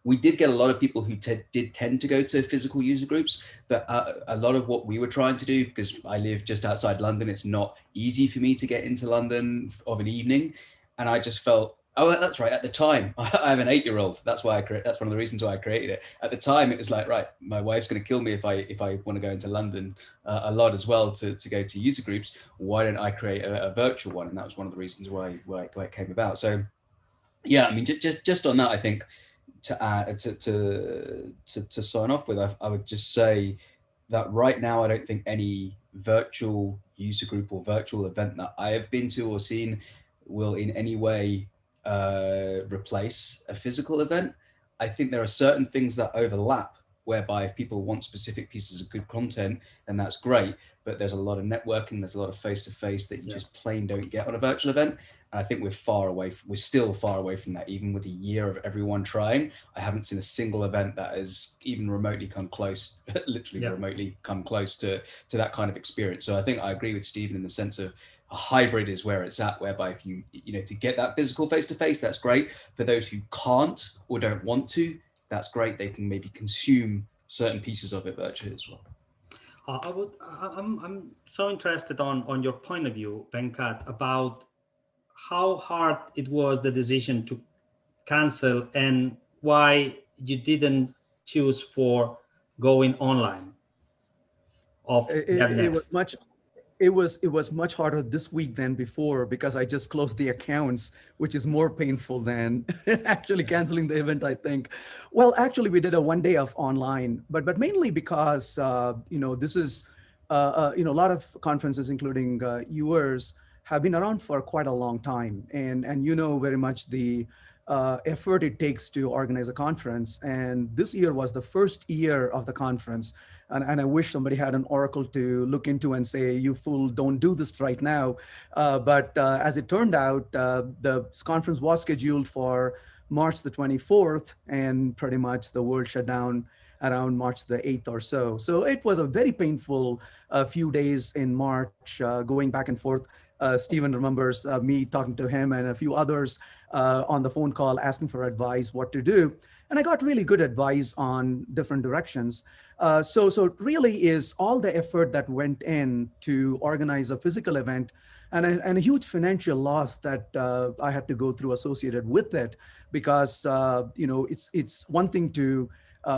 We did get a lot of people who did tend to go to physical user groups, but a lot of what we were trying to do, because I live just outside London, it's not easy for me to get into London of an evening. And I just felt, oh, that's right. At the time, I have an 8-year-old. That's why that's one of the reasons why I created it. At the time, it was like, right, my wife's going to kill me if I want to go into London a lot as well to go to user groups. Why don't I create a virtual one? And that was one of the reasons why it came about. So, yeah, I mean, just on that, I think to add to sign off with, I would just say that right now, I don't think any virtual user group or virtual event that I have been to or seen will in any way replace a physical event. I think there are certain things that overlap, whereby if people want specific pieces of good content, then that's great. But there's a lot of networking, there's a lot of face-to-face that you just plain don't get on a virtual event. And I think we're still far away from that. Even with a year of everyone trying, I haven't seen a single event that has even remotely come close, remotely come close to that kind of experience. So I think I agree with Stephen in the sense of a hybrid is where it's at, whereby if you to get that physical face-to-face, that's great. For those who can't or don't want to, that's great. They can maybe consume certain pieces of it virtually as well. I'm so interested on your point of view, Venkat, about how hard it was, the decision to cancel, and why you didn't choose for going online. It was much harder this week than before, because I just closed the accounts, which is more painful than actually canceling the event, I think. Well, actually, we did a 1 day of online, but mainly because this is a lot of conferences, including yours, have been around for quite a long time, and very much the effort it takes to organize a conference. And this year was the first year of the conference. And I wish somebody had an oracle to look into and say, you fool, don't do this right now. But as it turned out, the conference was scheduled for March the 24th, and pretty much the world shut down around March the 8th or so. So it was a very painful few days in March, going back and forth. Stephen remembers me talking to him and a few others on the phone call, asking for advice, what to do. And I got really good advice on different directions. So it really is all the effort that went in to organize a physical event, and a huge financial loss that I had to go through associated with it, because it's one thing to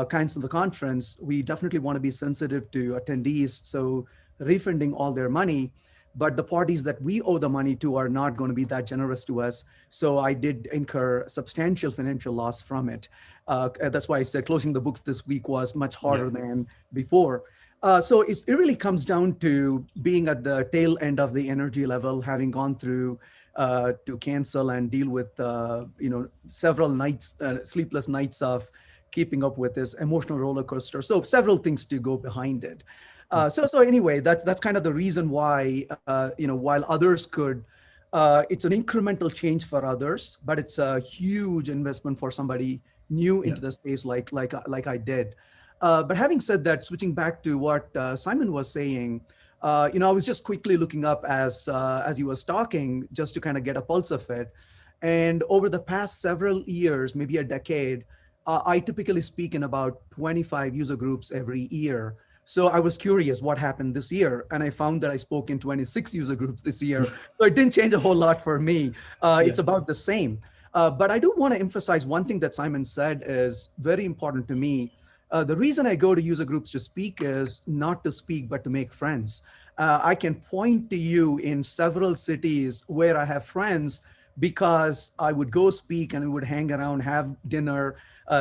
cancel the conference. We definitely want to be sensitive to attendees, so refunding all their money. but the parties that we owe the money to are not going to be that generous to us. So I did incur substantial financial loss from it. That's why I said closing the books this week was much harder than before. So it really comes down to being at the tail end of the energy level, having gone through to cancel and deal with several nights, sleepless nights of keeping up with this emotional roller coaster. So several things to go behind it. So anyway, that's kind of the reason why while others could, it's an incremental change for others, but it's a huge investment for somebody new into the space like I did. But having said that, switching back to what Simon was saying, I was just quickly looking up as he was talking, just to kind of get a pulse of it. And over the past several years, maybe a decade, I typically speak in about 25 user groups every year. So I was curious what happened this year, and I found that I spoke in 26 user groups this year. So it didn't change a whole lot for me. It's about the same. But I do want to emphasize one thing that Simon said is very important to me. The reason I go to user groups to speak is not to speak, but to make friends. I can point to you in several cities where I have friends because I would go speak and we would hang around, have dinner,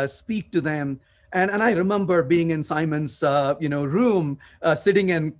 speak to them. And I remember being in Simon's room, sitting and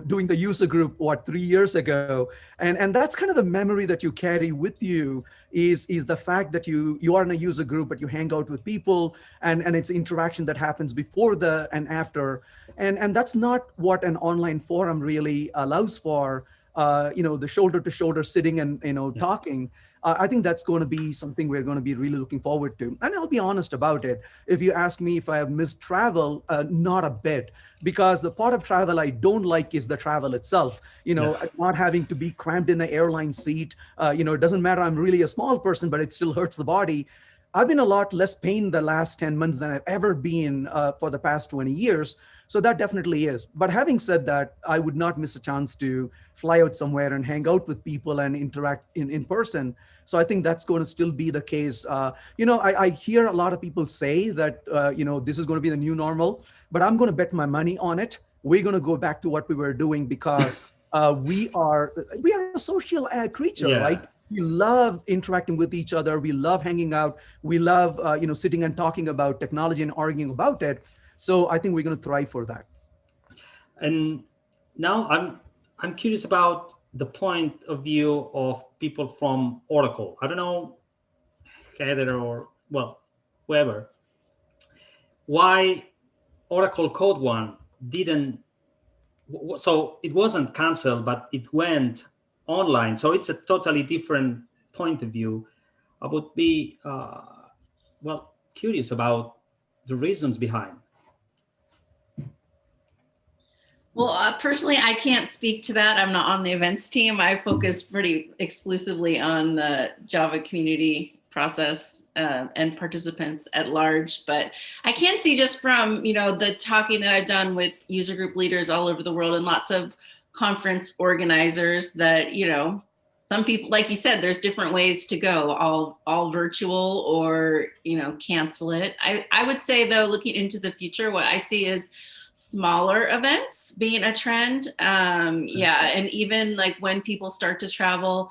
doing the user group 3 years ago, and that's kind of the memory that you carry with you is the fact that you are in a user group, but you hang out with people, and it's interaction that happens before and after, and that's not what an online forum really allows for. The shoulder to shoulder sitting and talking. I think that's going to be something we're going to be really looking forward to. And I'll be honest about it. If you ask me if I have missed travel, not a bit, because the part of travel I don't like is the travel itself. Not having to be crammed in an airline seat. It doesn't matter. I'm really a small person, but it still hurts the body. I've been a lot less pain the last 10 months than I've ever been for the past 20 years. So that definitely is. But having said that, I would not miss a chance to fly out somewhere and hang out with people and interact in person. So I think that's going to still be the case. I hear a lot of people say that, this is going to be the new normal, but I'm going to bet my money on it. We're going to go back to what we were doing because we are a social creature, right? We love interacting with each other. We love hanging out. We love, sitting and talking about technology and arguing about it. So I think we're going to thrive for that. And now I'm curious about the point of view of people from Oracle. I don't know, Heather or whoever, why Oracle Code One didn't. So it wasn't canceled, but it went online. So it's a totally different point of view. I would be curious about the reasons behind. Well, personally, I can't speak to that. I'm not on the events team. I focus pretty exclusively on the Java community process and participants at large. But I can see just from, the talking that I've done with user group leaders all over the world and lots of conference organizers that, some people, like you said, there's different ways to go, all virtual or, cancel it. I would say, though, looking into the future, what I see is smaller events being a trend. And even like when people start to travel,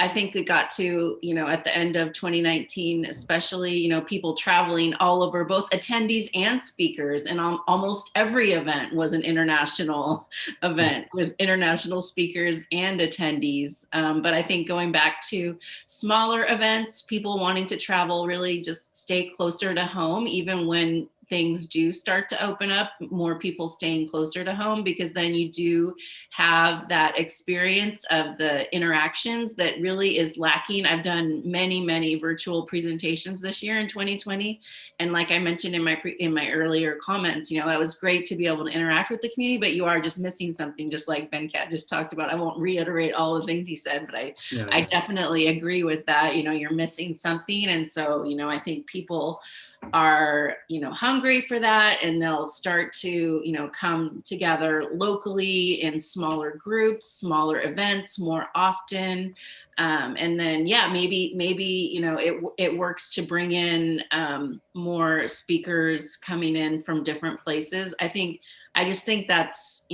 I think it got to, at the end of 2019, especially, people traveling all over, both attendees and speakers, and almost every event was an international event with international speakers and attendees. But I think going back to smaller events, people wanting to travel, really just stay closer to home, even when things do start to open up, more people staying closer to home, because then you do have that experience of the interactions that really is lacking. I've done many, many virtual presentations this year in 2020. And like I mentioned in my earlier comments, that was great to be able to interact with the community, but you are just missing something, just like Venkat just talked about. I won't reiterate all the things he said, but I definitely agree with that. You're missing something. And so, I think people are, hungry for that, and they'll start to, come together locally in smaller groups, smaller events more often. And then, maybe, it works to bring in more speakers coming in from different places. I just think that's,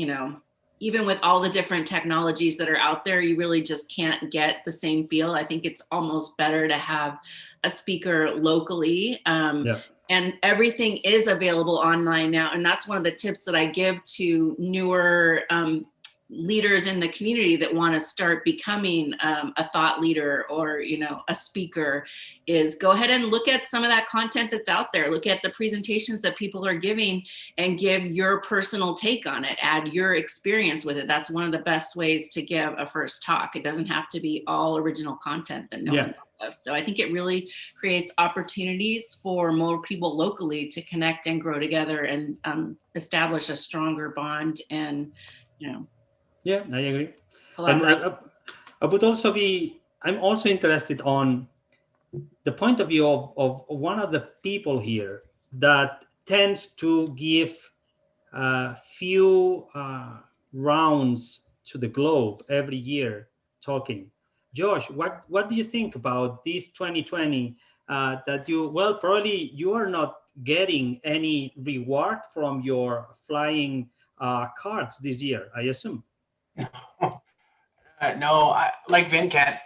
even with all the different technologies that are out there, you really just can't get the same feel. I think it's almost better to have a speaker locally. And everything is available online now. And that's one of the tips that I give to newer leaders in the community that want to start becoming a thought leader or, you know, a speaker, is go ahead and look at some of that content that's out there. Look at the presentations that people are giving and give your personal take on it. Add your experience with it. That's one of the best ways to give a first talk. It doesn't have to be all original content that no one thought of. So I think it really creates opportunities for more people locally to connect and grow together and establish a stronger bond and, you know. Yeah, I agree. And I would also I'm also interested on the point of view of one of the people here that tends to give a few rounds to the globe every year talking. Josh, what do you think about this 2020 that probably you are not getting any reward from your flying cards this year, I assume? No, like Venkat,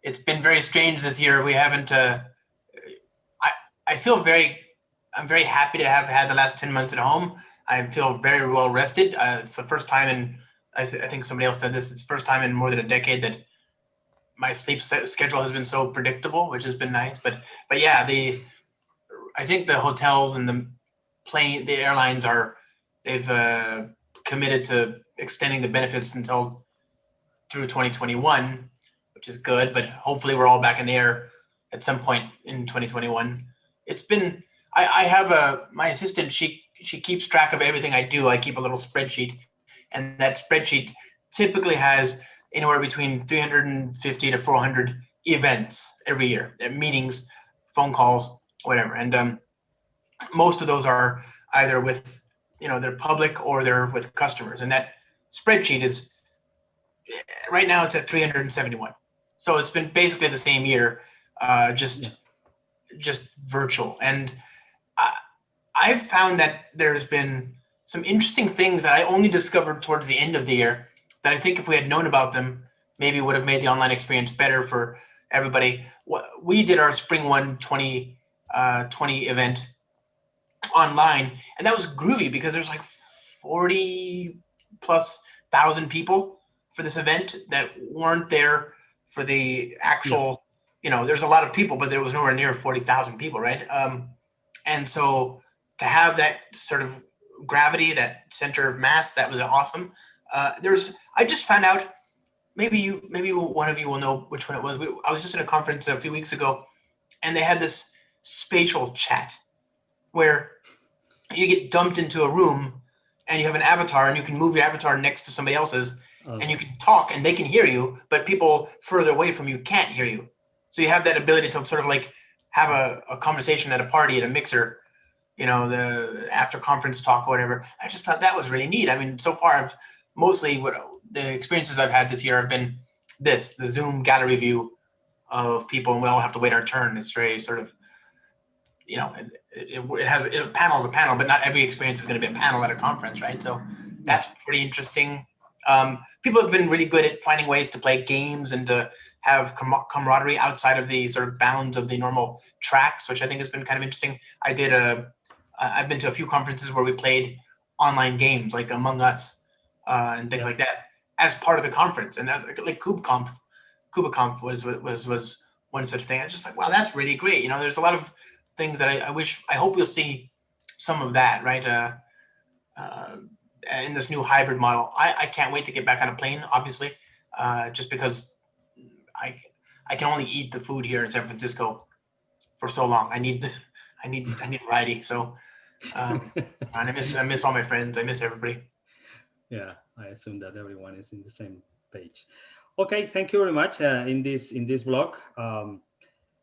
it's been very strange this year. We haven't, I'm very happy to have had the last 10 months at home. I feel very well rested. It's the first time in, I think somebody else said this, it's the first time in more than a decade that my sleep schedule has been so predictable, which has been nice. But yeah, I think the hotels and the airlines they've committed to extending the benefits until through 2021, which is good, but hopefully we're all back in the air at some point in 2021. It's been, I have my assistant, she keeps track of everything I do. I keep a little spreadsheet, and that spreadsheet typically has anywhere between 350 to 400 events every year, meetings, phone calls, whatever. And most of those are either with, they're public or they're with customers. And that spreadsheet is, right now it's at 371. So it's been basically the same year, just virtual. And I've found that there's been some interesting things that I only discovered towards the end of the year that I think if we had known about them, maybe would have made the online experience better for everybody. We did our Spring 1 2020 event online, and that was groovy because there's like 40,000+ people for this event that weren't there for the actual, there's a lot of people, but there was nowhere near 40,000 people, right? And so to have that sort of gravity, that center of mass, that was awesome. I just found out, maybe one of you will know which one it was. I was just in a conference a few weeks ago, and they had this spatial chat where you get dumped into a room and you have an avatar and you can move your avatar next to somebody else's and you can talk and they can hear you, but people further away from you can't hear you. So you have that ability to sort of like have a conversation at a party, at a mixer, the after conference talk or whatever. I just thought that was really neat. I mean, so far the experiences I've had this year have been the Zoom gallery view of people, and we all have to wait our turn. It's very sort of, it has a panel, but not every experience is going to be a panel at a conference, right? So that's pretty interesting. People have been really good at finding ways to play games and to have camaraderie outside of the sort of bounds of the normal tracks, which I think has been kind of interesting. I've been to a few conferences where we played online games like Among Us and things like that as part of the conference. And that's like KubeConf was one such thing. I was just like, wow, that's really great. There's a lot of things that I hope we'll see some of that, right? In this new hybrid model. I can't wait to get back on a plane, obviously, just because I can only eat the food here in San Francisco for so long. I need variety. So and I miss all my friends. I miss everybody. Yeah, I assume that everyone is in the same page. Okay, thank you very much. In this blog,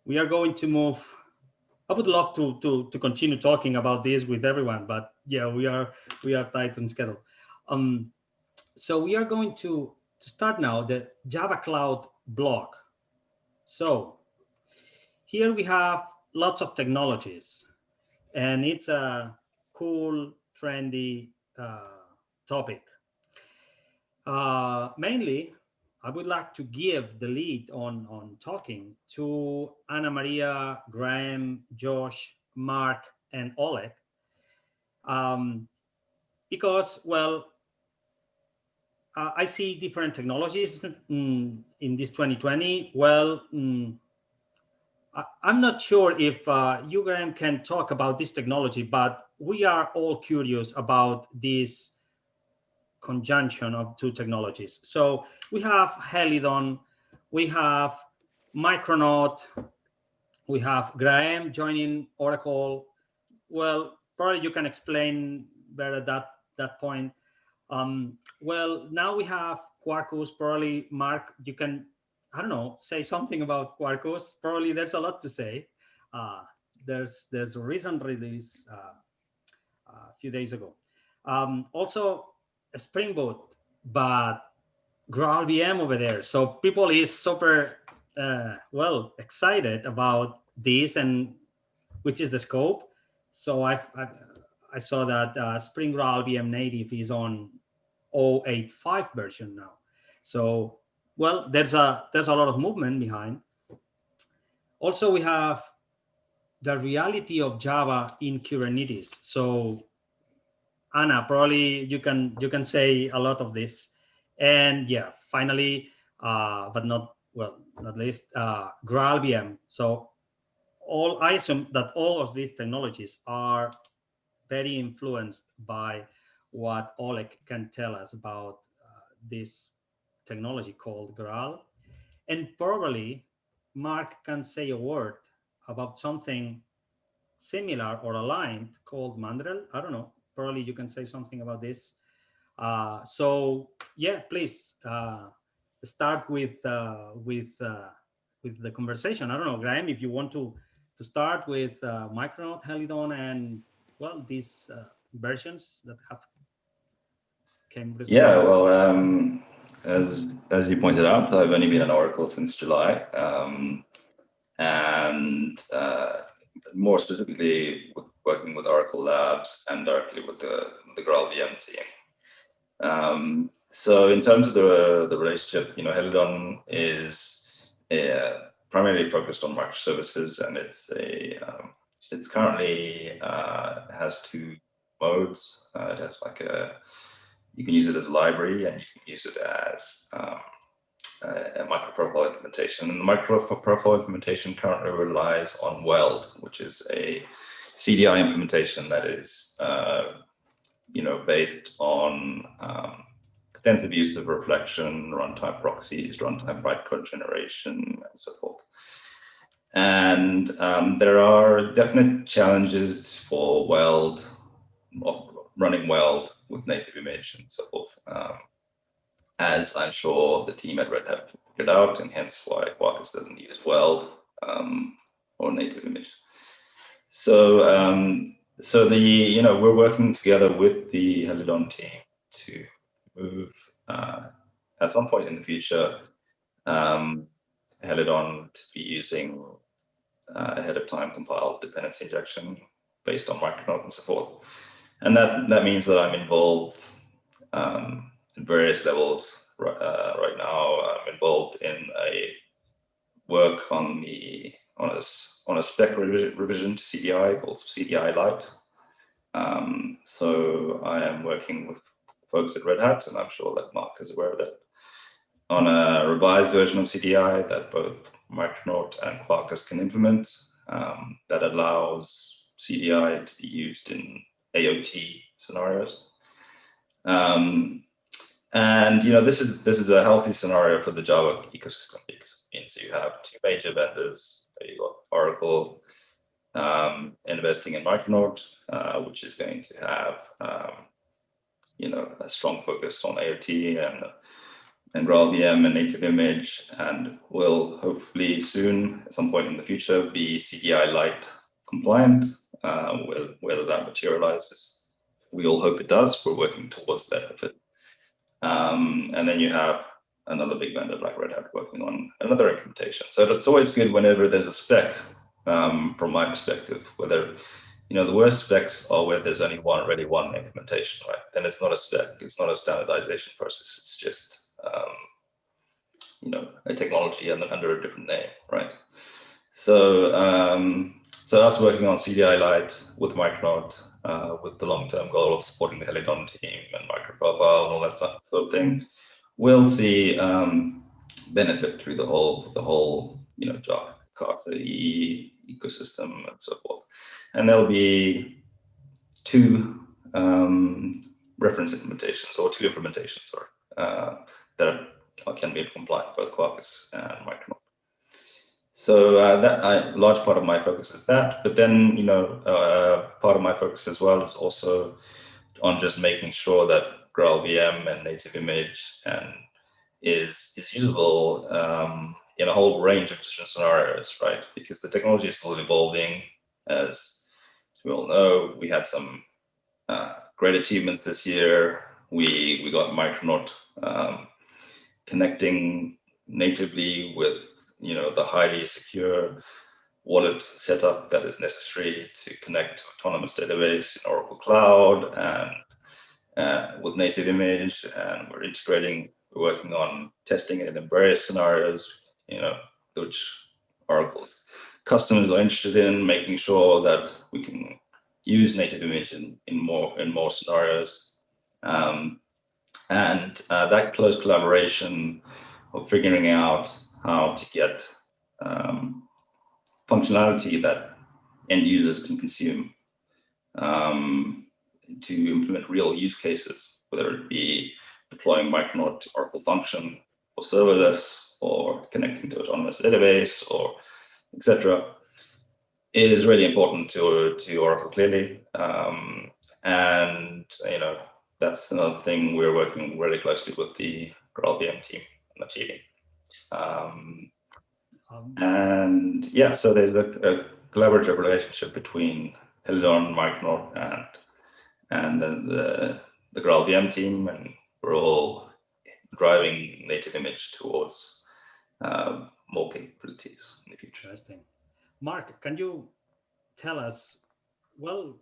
we are going to move. I would love to continue talking about this with everyone, but yeah, we are tight on schedule. So we are going to start now the Java Cloud blog. So here we have lots of technologies, and it's a cool, trendy topic. Mainly, I would like to give the lead on talking to Anna Maria, Graham, Josh, Mark, and Oleg, because, well, I see different technologies in this 2020. Well, I'm not sure if you, Graham, can talk about this technology, but we are all curious about this conjunction of two technologies. So we have Helidon, we have Micronaut, we have Graham joining Oracle. Well, probably you can explain better that point. Well, now we have Quarkus. Probably Mark, you can, I don't know, say something about Quarkus. Probably there's a lot to say. There's a recent release a few days ago. Also, SpringBoot, but GraalVM over there. So people is super well excited about this, and which is the scope. So I saw that Spring GraalVM native is on 0.85 version now. So well, there's a lot of movement behind. Also, we have the reality of Java in Kubernetes. So Anna, probably you can say a lot of this. And yeah, finally, but not least, GraalVM. So I assume that all of these technologies are very influenced by what Oleg can tell us about this technology called Graal. And probably Mark can say a word about something similar or aligned called Mandrel. I don't know. Probably you can say something about this. So yeah, please start with the conversation. I don't know, Graham, if you want to start with Micronaut, Helidon, and well, these versions that have came recently. Yeah, well, as you pointed out, I've only been at Oracle since July, and more specifically working with Oracle Labs and directly with the GraalVM team. So in terms of the relationship, Helidon is primarily focused on microservices, and it's currently has two modes. It has you can use it as a library, and you can use it as a microprofile implementation. And the microprofile implementation currently relies on Weld, which is a CDI implementation that is based on extensive use of reflection, runtime proxies, runtime bytecode generation, and so forth. And there are definite challenges for Weld, running Weld with native image and so forth, as I'm sure the team at Red Hat figured out, and hence why Quarkus doesn't use Weld or native image. So we're working together with the Helidon team to move at some point in the future Helidon to be using ahead of time compiled dependency injection based on Micronaut and so forth. And that means that I'm involved in various levels right now. I'm involved in a work on a spec revision to CDI called CDI Lite. So I am working with folks at Red Hat, and I'm sure that Mark is aware of that, on a revised version of CDI that both Micronaut and Quarkus can implement, that allows CDI to be used in AOT scenarios. And this is a healthy scenario for the Java ecosystem, because it means you have two major vendors. You got Oracle investing in Micronaut, which is going to have a strong focus on AOT and GraalVM and native image, and will hopefully soon, at some point in the future, be CDI Lite compliant. Whether that materializes, we all hope it does. We're working towards that effort. And then you have another big vendor like Red Hat working on another implementation. So it's always good whenever there's a spec, from my perspective, whether the worst specs are where there's only already one implementation, right? Then it's not a spec, it's not a standardization process, it's just a technology under a different name, right? So so us working on CDI Lite with Micronaut, with the long-term goal of supporting the Helidon team and microprofile and all that sort of thing, we'll see benefit through the whole Java ecosystem and so forth. And there'll be two reference implementations, or two implementations, that can be compliant, both Quarkus and Micronaut. So that a large part of my focus is that, but then part of my focus as well is also on just making sure that GraalVM and native image is usable in a whole range of different scenarios, right? Because the technology is still evolving. As we all know, we had some great achievements this year. We got Micronaut connecting natively with the highly secure wallet setup that is necessary to connect to autonomous database in Oracle Cloud and with native image, and we're working on testing it in various scenarios, which Oracle's customers are interested in, making sure that we can use native image in more scenarios. And that close collaboration of figuring out how to get functionality that end users can consume to implement real use cases, whether it be deploying Micronaut to Oracle Function or serverless, or connecting to autonomous database, or etc., is really important to Oracle, clearly. And that's another thing we're working really closely with the GraalVM team on achieving. And yeah, so there's a collaborative relationship between Helidon, Micronaut, and then the GraalVM team, and we're all driving native image towards more capabilities in the future. Interesting. Mark, can you tell us, well,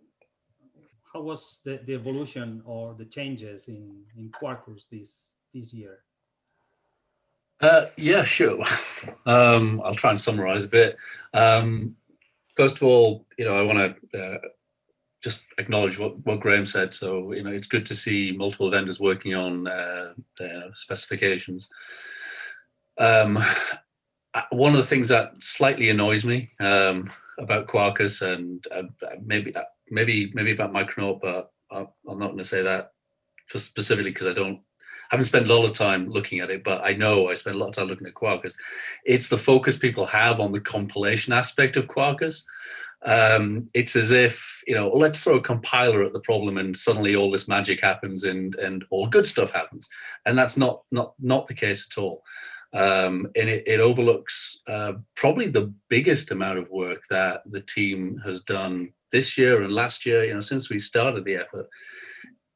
how was the evolution or the changes in Quarkus this year? Yeah, sure. I'll try and summarize a bit. First of all, I want to just acknowledge what Graham said. So, it's good to see multiple vendors working on specifications. One of the things that slightly annoys me about Quarkus and maybe about Micronaut, but I'm not going to say that specifically because I haven't spent a lot of time looking at it, but I know I spent a lot of time looking at Quarkus. It's the focus people have on the compilation aspect of Quarkus. It's as if, let's throw a compiler at the problem and suddenly all this magic happens and all good stuff happens. And that's not the case at all. And it overlooks probably the biggest amount of work that the team has done this year and last year, since we started the effort,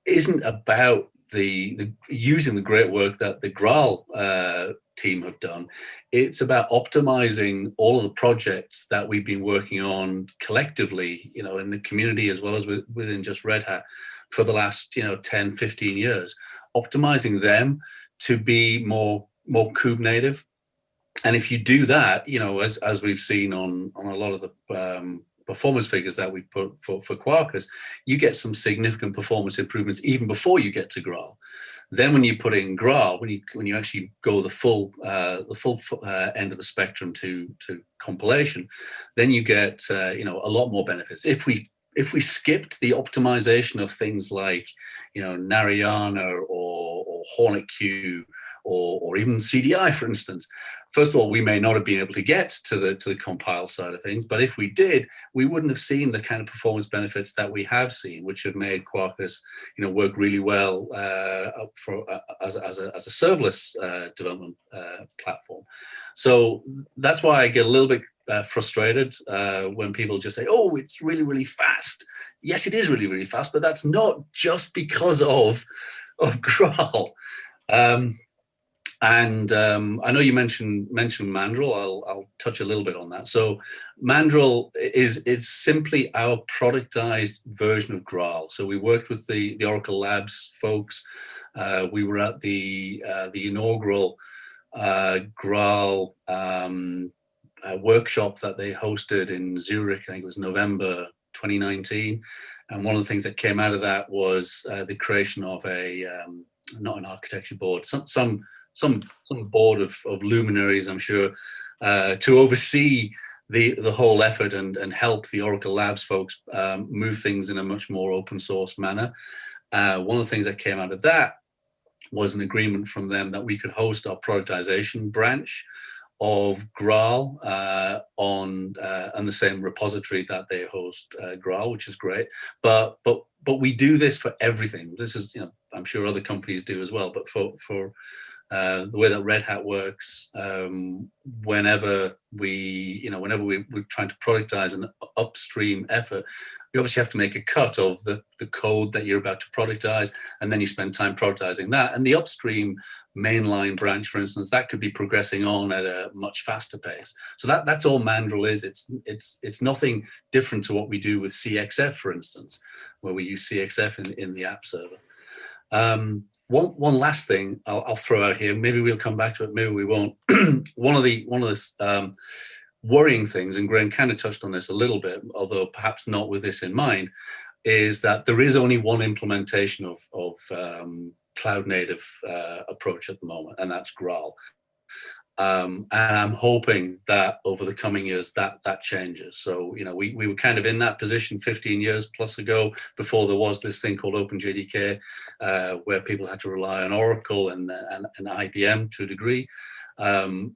isn't about the using the great work that the Graal team have done. It's about optimizing all of the projects that we've been working on collectively, in the community as well as within just Red Hat for the last 10, 15 years, optimizing them to be more Kube native. And if you do that, as we've seen on a lot of the performance figures that we put for Quarkus, you get some significant performance improvements even before you get to Graal. Then when you put in Graal, when you actually go the full end of the spectrum to compilation, then you get a lot more benefits. If we skipped the optimization of things like Narayana or Hornet Q or even CDI, for instance, first of all, we may not have been able to get to the compile side of things, but if we did, we wouldn't have seen the kind of performance benefits that we have seen, which have made Quarkus, work really well as a serverless development platform. So that's why I get a little bit frustrated when people just say, "Oh, it's really, really fast." Yes, it is really, really fast, but that's not just because of Graal. And I know you mentioned Mandrill. I'll touch a little bit on that. So Mandrill is simply our productized version of Graal. So we worked with the Oracle Labs folks. We were at the inaugural Graal workshop that they hosted in Zurich. I think it was November 2019. And one of the things that came out of that was the creation of a not an architecture board, some board of luminaries, I'm sure, to oversee the whole effort and help the Oracle Labs folks move things in a much more open source manner. One of the things that came out of that was an agreement from them that we could host our productization branch of Graal on the same repository that they host Graal, which is great. But we do this for everything. This is, I'm sure other companies do as well. But for the way that Red Hat works, whenever we're trying to productize an upstream effort, you obviously have to make a cut of the code that you're about to productize, and then you spend time productizing that. And the upstream mainline branch, for instance, that could be progressing on at a much faster pace. So that's all Mandrill is. It's nothing different to what we do with CXF, for instance, where we use CXF in the app server. One last thing I'll throw out here. Maybe we'll come back to it. Maybe we won't. One of the worrying things, and Graham kind of touched on this a little bit, although perhaps not with this in mind, is that there is only one implementation of cloud native approach at the moment, and that's Graal. And I'm hoping that over the coming years that changes. So, we were kind of in that position 15 years plus ago, before there was this thing called OpenJDK, where people had to rely on Oracle and IBM to a degree.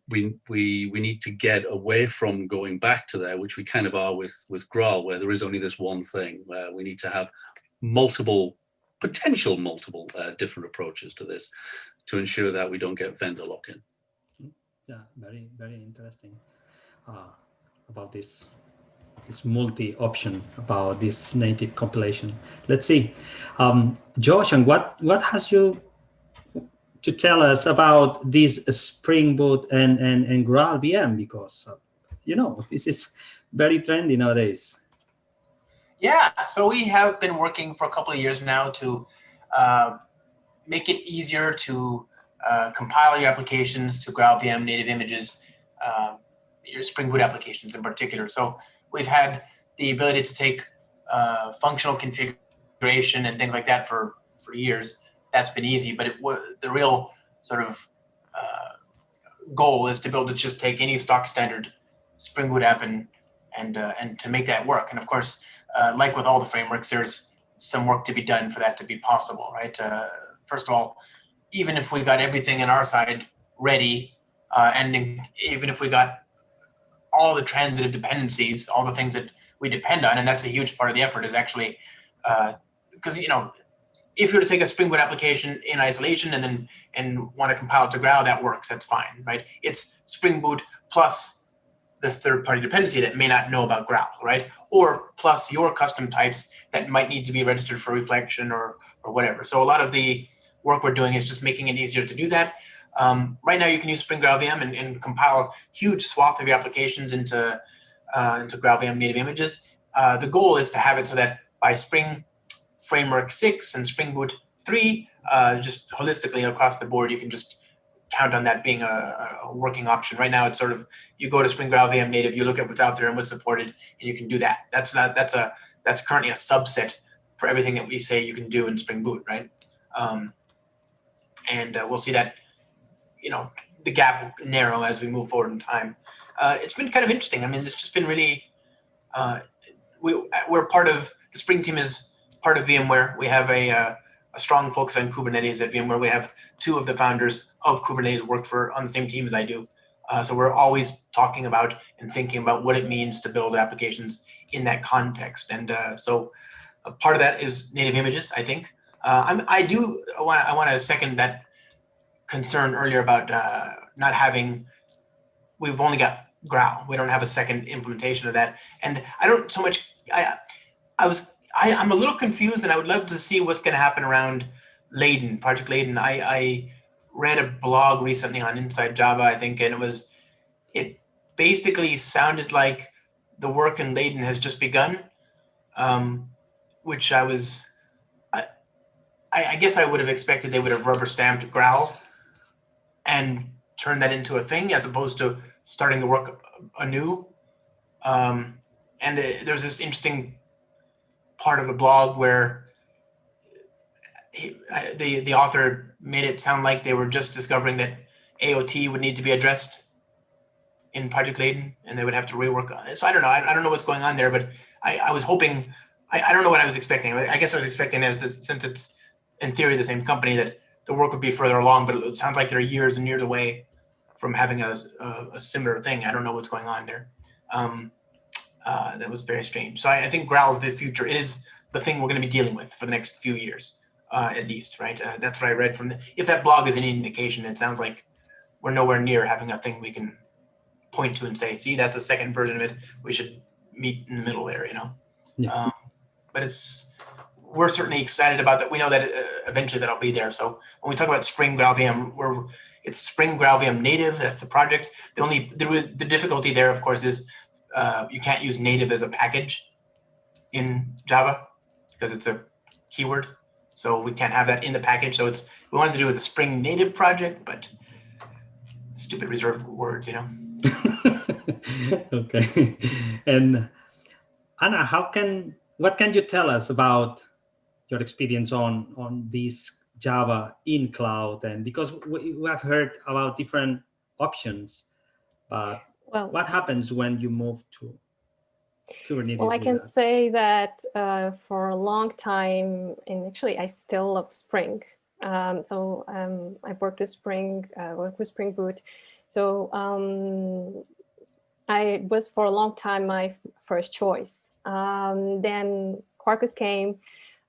We need to get away from going back to there, which we kind of are with Graal, where there is only this one thing, where we need to have multiple different approaches to this to ensure that we don't get vendor lock-in. Yeah, very, very interesting about this multi-option, about this native compilation. Let's see, Josh, and what has you to tell us about this Spring Boot and Graal VM, because this is very trendy nowadays. Yeah, so we have been working for a couple of years now to make it easier to compile your applications to Graal VM native images, your Spring Boot applications in particular. So we've had the ability to take functional configuration and things like that for years. That's been easy, but the real sort of goal is to be able to just take any stock standard Spring Boot app and to make that work. And of course, like with all the frameworks, there's some work to be done for that to be possible, right? First of all, even if we got everything on our side ready, and even if we got all the transitive dependencies, all the things that we depend on, and that's a huge part of the effort, is actually, because if you were to take a Spring Boot application in isolation and want to compile it to Graal, that works, that's fine, right? It's Spring Boot plus this third-party dependency that may not know about Graal, right? Or plus your custom types that might need to be registered for reflection or whatever. So a lot of the work we're doing is just making it easier to do that. Right now, you can use Spring Graal VM and compile huge swath of your applications into Graal VM native images. The goal is to have it so that by Spring Framework 6 and Spring Boot 3, just holistically across the board, you can just count on that being a working option. Right now, it's sort of, you go to Spring Graal VM native, you look at what's out there and what's supported, and you can do that. That's currently a subset for everything that we say you can do in Spring Boot, right? And we'll see that, the gap will narrow as we move forward in time. It's been kind of interesting. I mean, it's just been really, we're part of, the Spring team is part of VMware. We have a strong focus on Kubernetes at VMware. We have two of the founders of Kubernetes work on the same team as I do. So we're always talking about and thinking about what it means to build applications in that context. And so a part of that is native images, I think. I want to second that concern earlier about not having, we've only got Graal. We don't have a second implementation of that. And I don't so much, I'm a little confused, and I would love to see what's going to happen around Helidon, Project Helidon. read a blog recently on Inside Java, I think, and it basically sounded like the work in Helidon has just begun, which I guess I would have expected they would have rubber stamped Growl and turned that into a thing as opposed to starting the work anew. And there's this interesting part of the blog where the author made it sound like they were just discovering that AOT would need to be addressed in Project Helidon, and they would have to rework on it. So I don't know. I don't know what's going on there, but I was hoping. I don't know what I was expecting. I guess I was expecting that since it's in theory the same company, that the work would be further along. But it sounds like they're years and years away from having a similar thing. I don't know what's going on there. That was very strange. So I think Growl is the future. It is the thing we're going to be dealing with for the next few years, at least, right? That's what I read from if that blog is any indication, it sounds like we're nowhere near having a thing we can point to and say, see, that's a second version of it. We should meet in the middle there, you know? Yeah. But we're certainly excited about that. We know that eventually that'll be there. So when we talk about Spring GraalVM, it's Spring GraalVM native. That's the project. The difficulty there, of course, is you can't use native as a package in Java because it's a keyword. So we can't have that in the package. So we wanted to do with the Spring native project, but stupid reserved words, you know. Okay. And Anna, what can you tell us about your experience on this Java in cloud? And because we have heard about different options, but what happens when you move to Kubernetes? Well, I can say that for a long time, and actually I still love Spring. I've worked with Spring, worked with SpringBoot. So I was for a long time my first choice. Then Quarkus came,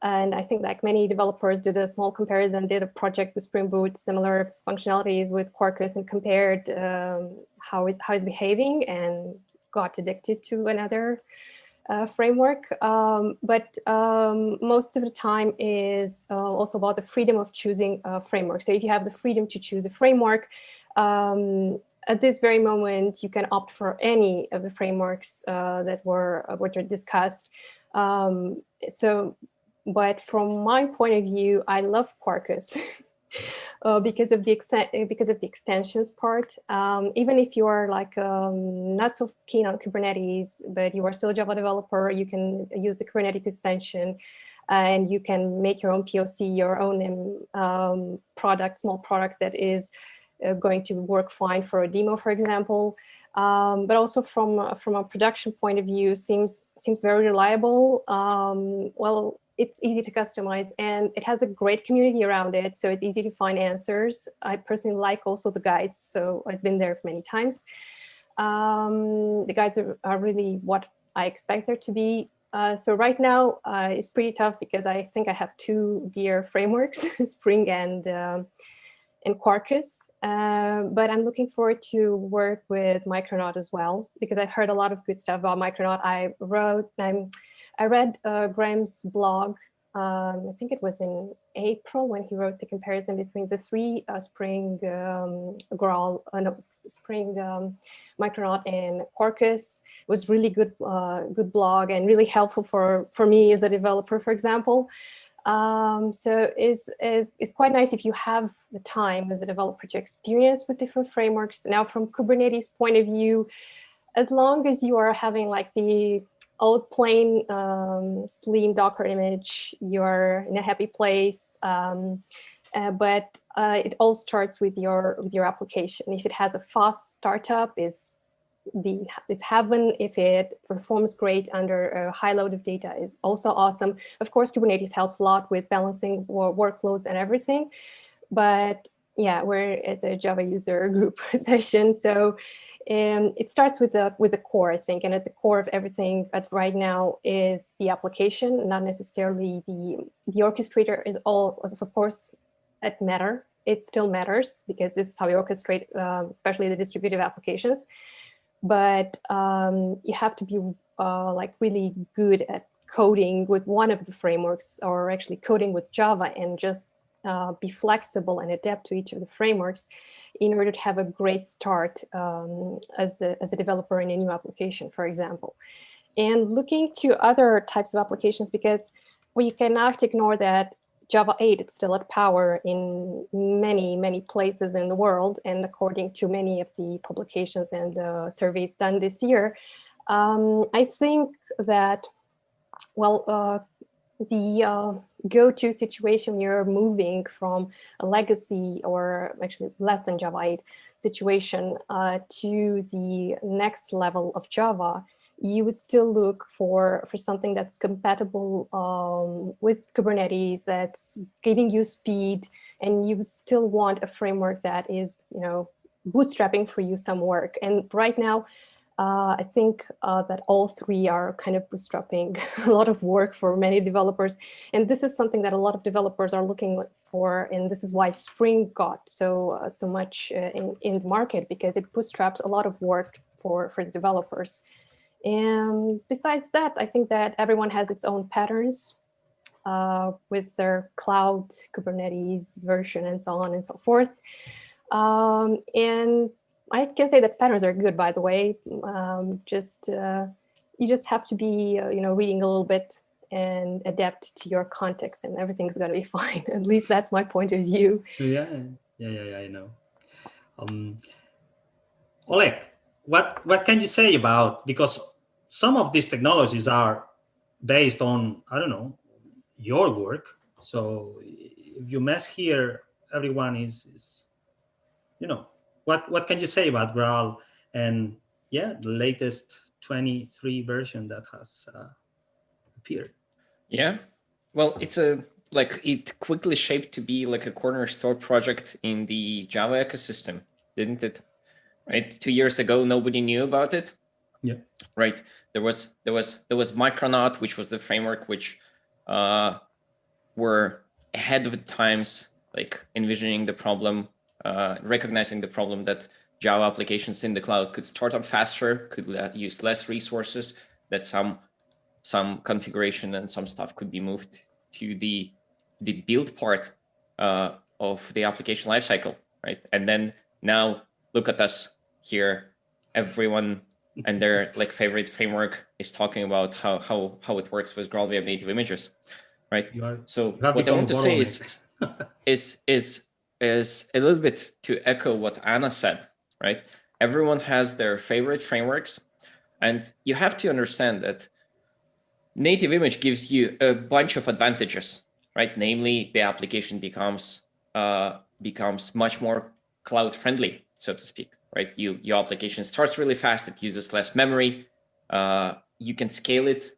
and I think like many developers did a small comparison, did a project with SpringBoot, similar functionalities with Quarkus, and compared how it's behaving, and got addicted to another framework. But most of the time is also about the freedom of choosing a framework. So if you have the freedom to choose a framework, at this very moment, you can opt for any of the frameworks that were discussed. But from my point of view, I love Quarkus because of the extensions part. Even if you are like not so keen on Kubernetes, but you are still a Java developer, you can use the Kubernetes extension, and you can make your own POC, your own small product that is going to work fine for a demo, for example. But also from a production point of view, seems very reliable. Well, it's easy to customize, and it has a great community around it, so it's easy to find answers. I personally like also the guides, so I've been there many times. The guides are really what I expect there to be. So right now it's pretty tough because I think I have two dear frameworks, Spring and Quarkus, but I'm looking forward to work with Micronaut as well, because I've heard a lot of good stuff about Micronaut. I read Graham's blog, I think it was in April, when he wrote the comparison between the three Spring Micronaut and Quarkus. It was really good blog, and really helpful for me as a developer, for example. So it's quite nice if you have the time as a developer to experience with different frameworks. Now, from Kubernetes point of view, as long as you are having like the old plain slim Docker image, you're in a happy place. But it all starts with your application. If it has a fast startup, is heaven. If it performs great under a high load of data, is also awesome. Of course, Kubernetes helps a lot with balancing workloads and everything. But yeah, we're at the Java user group session, so it starts with the core, I think, and at the core of everything right now is the application, not necessarily the orchestrator. Is all, of course, it matters. It still matters because this is how you orchestrate, especially the distributed applications. But you have to be like really good at coding with one of the frameworks, or actually coding with Java and just be flexible and adapt to each of the frameworks in order to have a great start as a developer in a new application, for example. And looking to other types of applications, because we cannot ignore that Java 8 is still at power in many, many places in the world. And according to many of the publications and surveys done this year, I think that, well, the go-to situation, you're moving from a legacy, or actually less than Java 8 situation, to the next level of Java, you would still look for something that's compatible with Kubernetes, that's giving you speed, and you still want a framework that is, bootstrapping for you some work. And right now, I think that all three are kind of bootstrapping a lot of work for many developers. And this is something that a lot of developers are looking for. And this is why Spring got so much in the market, because it bootstraps a lot of work for the developers. And besides that, I think that everyone has its own patterns with their cloud, Kubernetes version, and so on and so forth. And I can say that patterns are good, by the way. You just have to be, reading a little bit and adapt to your context, and everything's going to be fine. At least that's my point of view. Yeah, I know. Oleg, what can you say about, because some of these technologies are based on, I don't know, your work. So if you mess here, everyone is what can you say about Graal and the latest 23 version that has appeared? Yeah, well, it quickly shaped to be like a cornerstone project in the Java ecosystem, didn't it? Right, 2 years ago, nobody knew about it. Yeah. Right. There was Micronaut, which was the framework which were ahead of the times, like envisioning the problem, recognizing the problem that Java applications in the cloud could start up faster, could use less resources, that some configuration and some stuff could be moved to the build part of the application lifecycle, right? And then now look at us here, everyone and their favorite framework is talking about how it works with GraalVM native images, right? So what I want to say is a little bit to echo what Anna said, right? Everyone has their favorite frameworks, and you have to understand that native image gives you a bunch of advantages, right? Namely, the application becomes much more cloud friendly, so to speak, right? Your application starts really fast. It uses less memory. You can scale it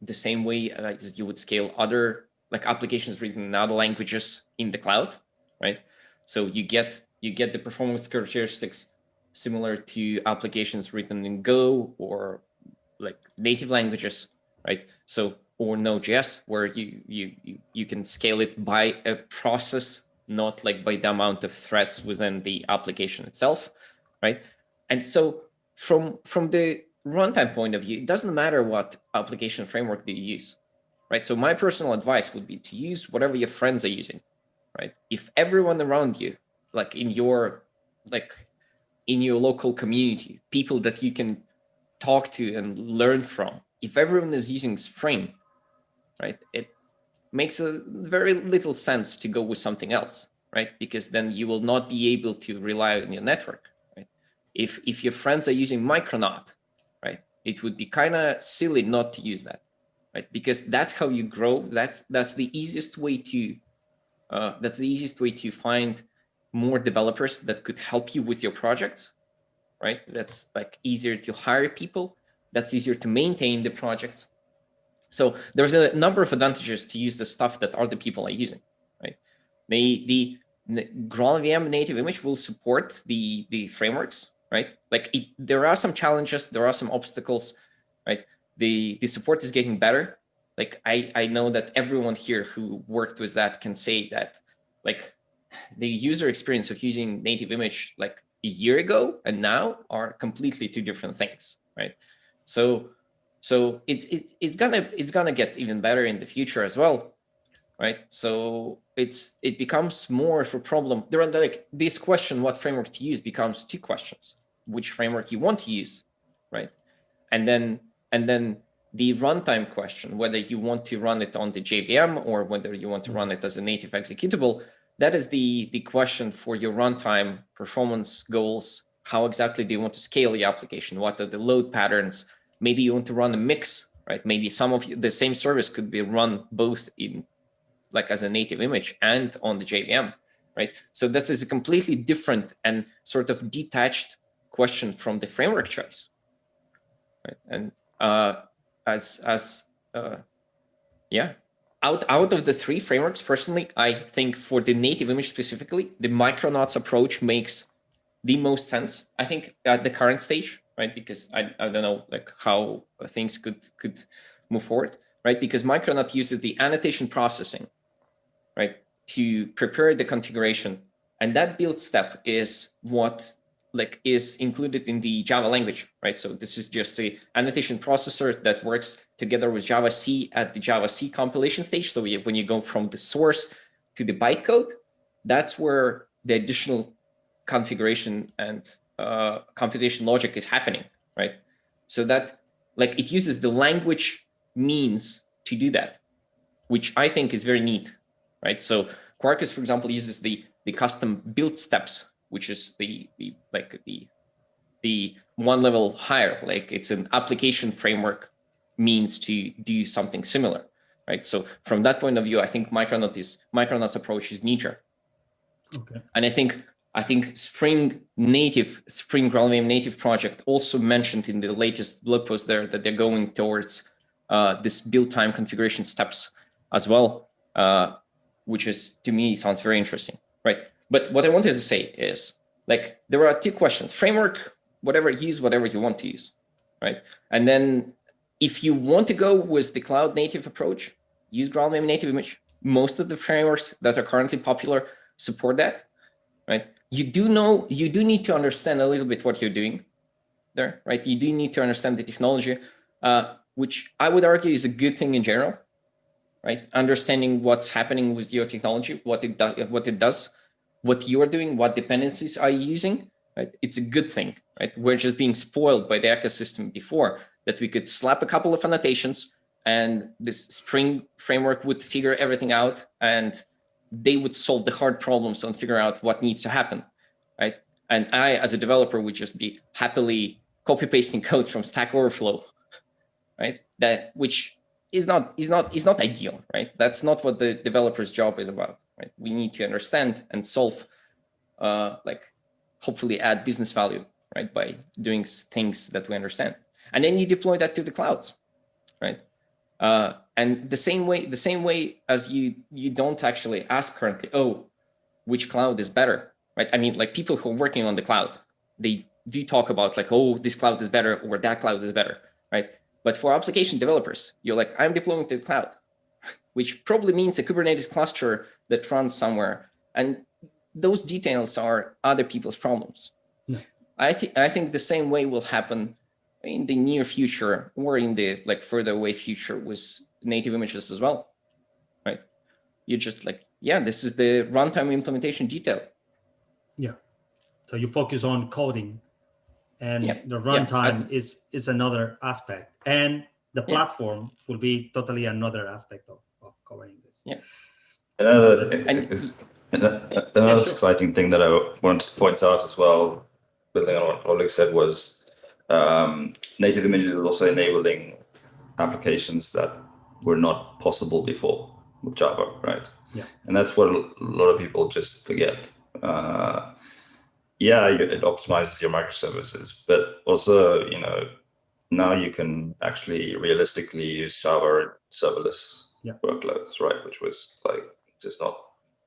the same way as you would scale other applications written in other languages in the cloud, right? So you get the performance characteristics similar to applications written in Go or native languages, right? So or Node.js, where you can scale it by a process, not by the amount of threads within the application itself, right? And so from the runtime point of view, it doesn't matter what application framework do you use, right? So my personal advice would be to use whatever your friends are using, right? If everyone around you, in your local community, people that you can talk to and learn from, if everyone is using Spring, right, it makes a very little sense to go with something else, right? Because then you will not be able to rely on your network, right? If your friends are using Micronaut, right, it would be kind of silly not to use that, right? Because that's how you grow. That's the easiest way to find more developers that could help you with your projects, right? That's easier to hire people. That's easier to maintain the projects. So there's a number of advantages to use the stuff that other people are using, right? The GraalVM native image will support the frameworks, right? There are some challenges, there are some obstacles, right? The support is getting better. I know that everyone here who worked with that can say that the user experience of using native image a year ago and now are completely two different things, right? So it's gonna get even better in the future as well. right? So it becomes more of a problem. There are like this question, what framework to use, becomes two questions: which framework you want to use, right? And then the runtime question, whether you want to run it on the JVM or whether you want to run it as a native executable. That is the question for your runtime performance goals. How exactly do you want to scale the application? What are the load patterns? Maybe you want to run a mix, right? Maybe some of the same service could be run both in like as a native image and on the JVM, right? So that is a completely different and sort of detached question from the framework choice, right? And out of the three frameworks, personally, I think for the native image specifically, the Micronauts approach makes the most sense, I think, at the current stage, right? Because I don't know like how things could move forward, right? Because Micronaut uses the annotation processing, right, to prepare the configuration, and that build step is what like is included in the Java language, right? So this is just the annotation processor that works together with Java C at the Java C compilation stage. So when you go from the source to the bytecode, that's where the additional configuration and computation logic is happening, right? So that like it uses the language means to do that, which I think is very neat, right? So Quarkus, for example, uses the custom build steps, which is the one level higher, like it's an application framework means to do something similar, right? So from that point of view, I think Micronaut's approach is neater. Okay. And I think Spring GraalVM native project also mentioned in the latest blog post there that they're going towards this build time configuration steps as well, which is, to me, sounds very interesting, right? But what I wanted to say is, like, there are two questions: framework, use whatever you want to use, right? And then if you want to go with the cloud native approach, use GraalVM native image. Most of the frameworks that are currently popular support that, right? You do need to understand a little bit what you're doing there, right? You do need to understand the technology, which I would argue is a good thing in general, right? Understanding what's happening with your technology, what it does, what you're doing, what dependencies are you using, right? It's a good thing, right? We're just being spoiled by the ecosystem before that we could slap a couple of annotations and this Spring framework would figure everything out and they would solve the hard problems and figure out what needs to happen, right? And I, as a developer, would just be happily copy-pasting code from Stack Overflow, right? Which is not ideal, right? That's not what the developer's job is about, right? We need to understand and solve, like, hopefully add business value, right? By doing things that we understand. And then you deploy that to the clouds, right? And the same way as you don't actually ask currently, oh, which cloud is better, right? I mean, like, people who are working on the cloud, they do talk about like, oh, this cloud is better or that cloud is better, right? But for application developers, you're like, I'm deploying to the cloud, which probably means a Kubernetes cluster that runs somewhere. And those details are other people's problems. Yeah. I think the same way will happen in the near future or in the like further away future with native images as well, right? You're just like, yeah, this is the runtime implementation detail. Yeah. So you focus on coding, and the runtime is another aspect, and the platform will be totally another aspect of covering this. Yeah. Another exciting thing that I wanted to point out as well, building on what Oleg said, was native images is also enabling applications that were not possible before with Java, right? Yeah. And that's what a lot of people just forget. It optimizes your microservices, but also, now you can actually realistically use Java serverless workloads, right? Which was like just not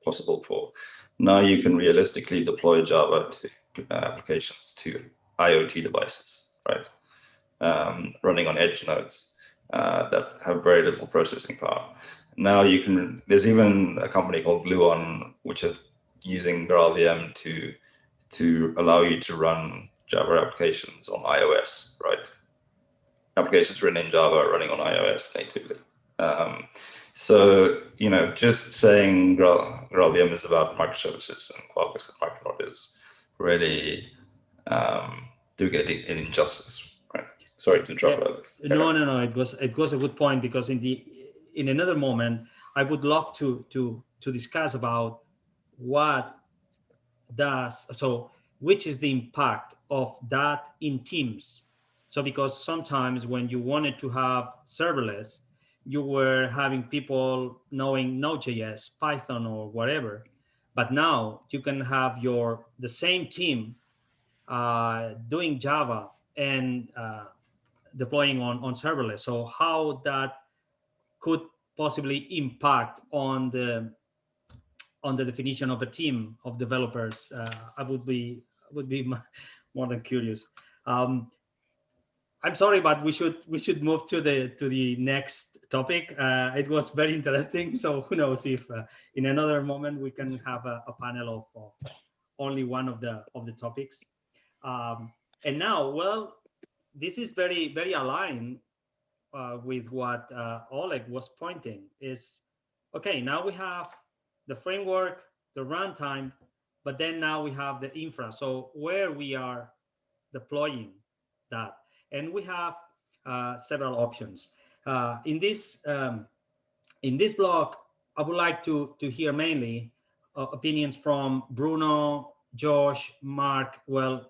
possible before. Now you can realistically deploy Java to applications to IoT devices, right? Running on edge nodes that have very little processing power. Now there's even a company called Gluon, which is using GraalVM to allow you to run Java applications on iOS, right? Applications written in Java running on iOS natively. So, just saying GraalVM is about microservices and Quarkus and Micronaut is really do get an injustice, right? Sorry to interrupt. Yeah. No. It was a good point, because in another moment I would love to discuss about which is the impact of that in teams. So because sometimes when you wanted to have serverless, you were having people knowing Node.js, Python, or whatever. But now you can have the same team doing Java and deploying on serverless. So how that could possibly impact on the definition of a team of developers, I would be more than curious. I'm sorry, but we should move to the next topic. It was very interesting. So who knows if in another moment we can have a panel of only one of the topics. And now, well, this is very, very aligned with what Oleg was pointing. Is okay. Now we have the framework, the runtime, but then now we have the infra. So where we are deploying that, and we have several options. In this blog, I would like to hear mainly opinions from Bruno, Josh, Mark. Well,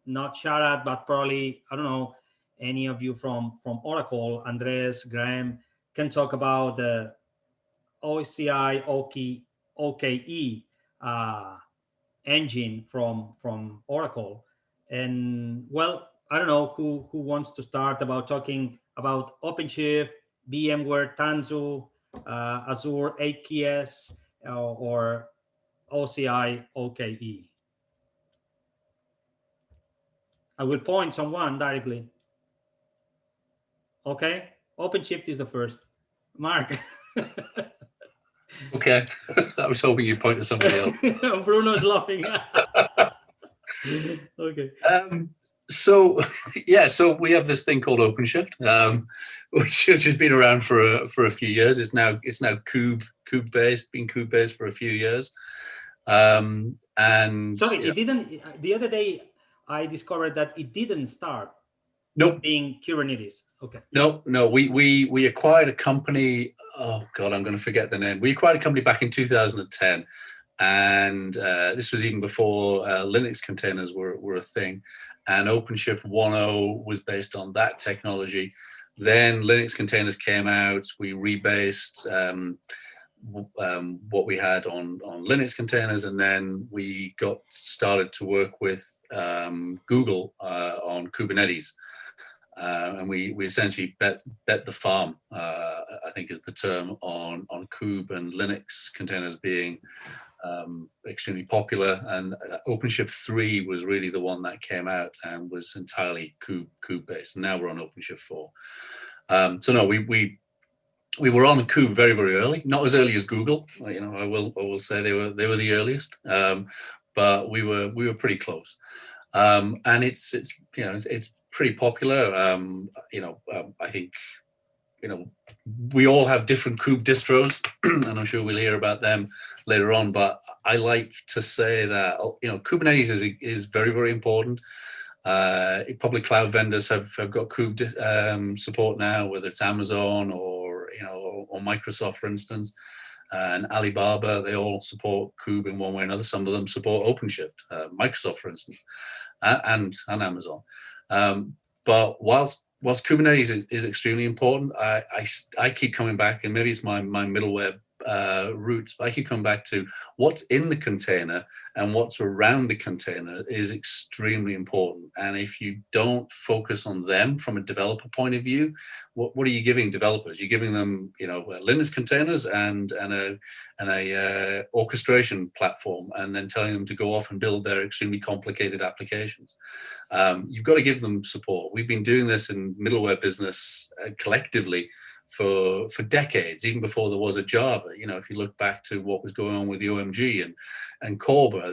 not Sharad, but probably, I don't know, any of you from Oracle, Andres, Graham, can talk about the OCI OKE engine from Oracle. And well, I don't know who wants to start about talking about OpenShift, VMware, Tanzu, Azure AKS, or OCI OKE. I will point someone directly. Okay, OpenShift is the first. Mark. Okay, I was hoping you'd point to somebody else. Bruno's laughing. Okay. So we have this thing called OpenShift, which has been around for a few years. It's now kube based, been kube based for a few years. And sorry, it didn't. The other day, I discovered that it didn't start. Nope. Being Kubernetes. Okay. No. We acquired a company. Oh God, I'm going to forget the name. We acquired a company back in 2010, and this was even before Linux containers were a thing. And OpenShift 1.0 was based on that technology. Then Linux containers came out. We rebased what we had on Linux containers, and then we got started to work with Google on Kubernetes. And we essentially bet the farm, I think is the term, on Kube and Linux containers being extremely popular. And OpenShift 3 was really the one that came out and was entirely Kube based. And now we're on OpenShift 4. So no, we were on Kube very, very early, not as early as Google. I will say they were the earliest, but we were pretty close. And it's pretty popular. I think we all have different kube distros, and I'm sure we'll hear about them later on. But I like to say that Kubernetes is very, very important. Public cloud vendors have got kube support now, whether it's Amazon or Microsoft, for instance. And Alibaba, they all support Kube in one way or another. Some of them support OpenShift, Microsoft, for instance, and Amazon. But whilst Kubernetes is extremely important, I keep coming back, and maybe it's my middleware roots, but I keep coming back to what's in the container and what's around the container is extremely important. And if you don't focus on them from a developer point of view, what are you giving developers? You're giving them, Linux containers and a orchestration platform, and then telling them to go off and build their extremely complicated applications. You've got to give them support. We've been doing this in middleware business collectively for decades, even before there was a Java. If you look back to what was going on with the OMG and Corba,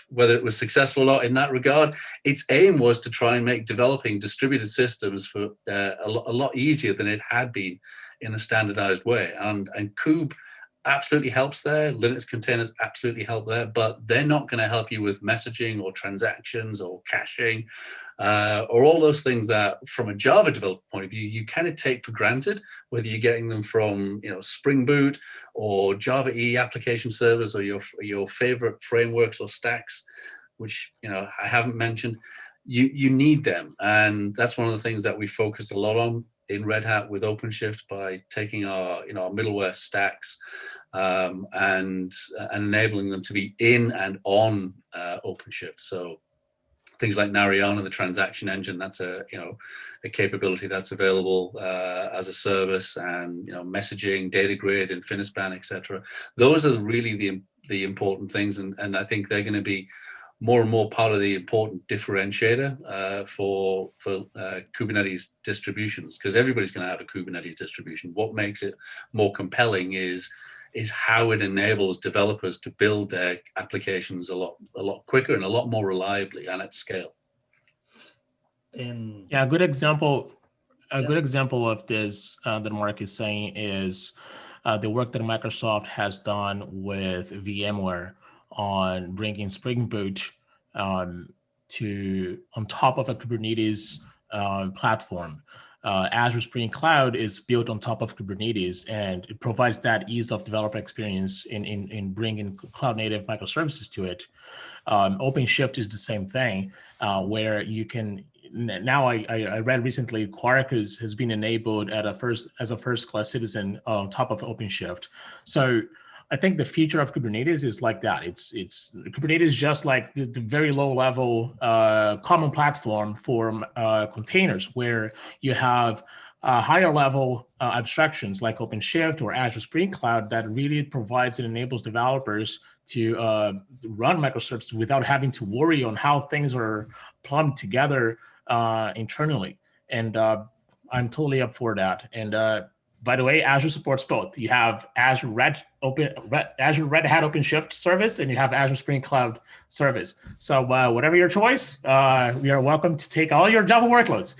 whether it was successful or not in that regard, its aim was to try and make developing distributed systems for a lot easier than it had been in a standardized way. And kube absolutely helps there. Linux containers absolutely help there, but they're not going to help you with messaging or transactions or caching or all those things that, from a Java developer point of view, you kind of take for granted, whether you're getting them from SpringBoot or Java EE application servers or your favorite frameworks or stacks, which I haven't mentioned. You need them, and that's one of the things that we focused a lot on in Red Hat with OpenShift by taking our our middleware stacks and enabling them to be in and on OpenShift. So things like Narayana, the transaction engine, that's a capability that's available as a service, and messaging, data grid, Infinispan, etc. Those are really the important things, and I think they're going to be more and more part of the important differentiator for Kubernetes distributions, because everybody's going to have a Kubernetes distribution. What makes it more compelling is how it enables developers to build their applications a lot quicker and a lot more reliably and at scale. Yeah, a good example of this that Mark is saying is the work that Microsoft has done with Vmware on bringing SpringBoot on top of a Kubernetes platform. Azure Spring Cloud is built on top of Kubernetes, and it provides that ease of developer experience in bringing cloud-native microservices to it. OpenShift is the same thing, where you can. Now, I read recently Quarkus has been enabled as a first-class citizen on top of OpenShift. So I think the future of Kubernetes is like that. It's Kubernetes just like the very low-level common platform for containers, where you have higher-level abstractions like OpenShift or Azure Spring Cloud that really provides and enables developers to run microservices without having to worry on how things are plumbed together internally. And I'm totally up for that. And by the way, Azure supports both. You have Azure Red Hat OpenShift service, and you have Azure Spring Cloud service. So whatever your choice, we are welcome to take all your Java workloads.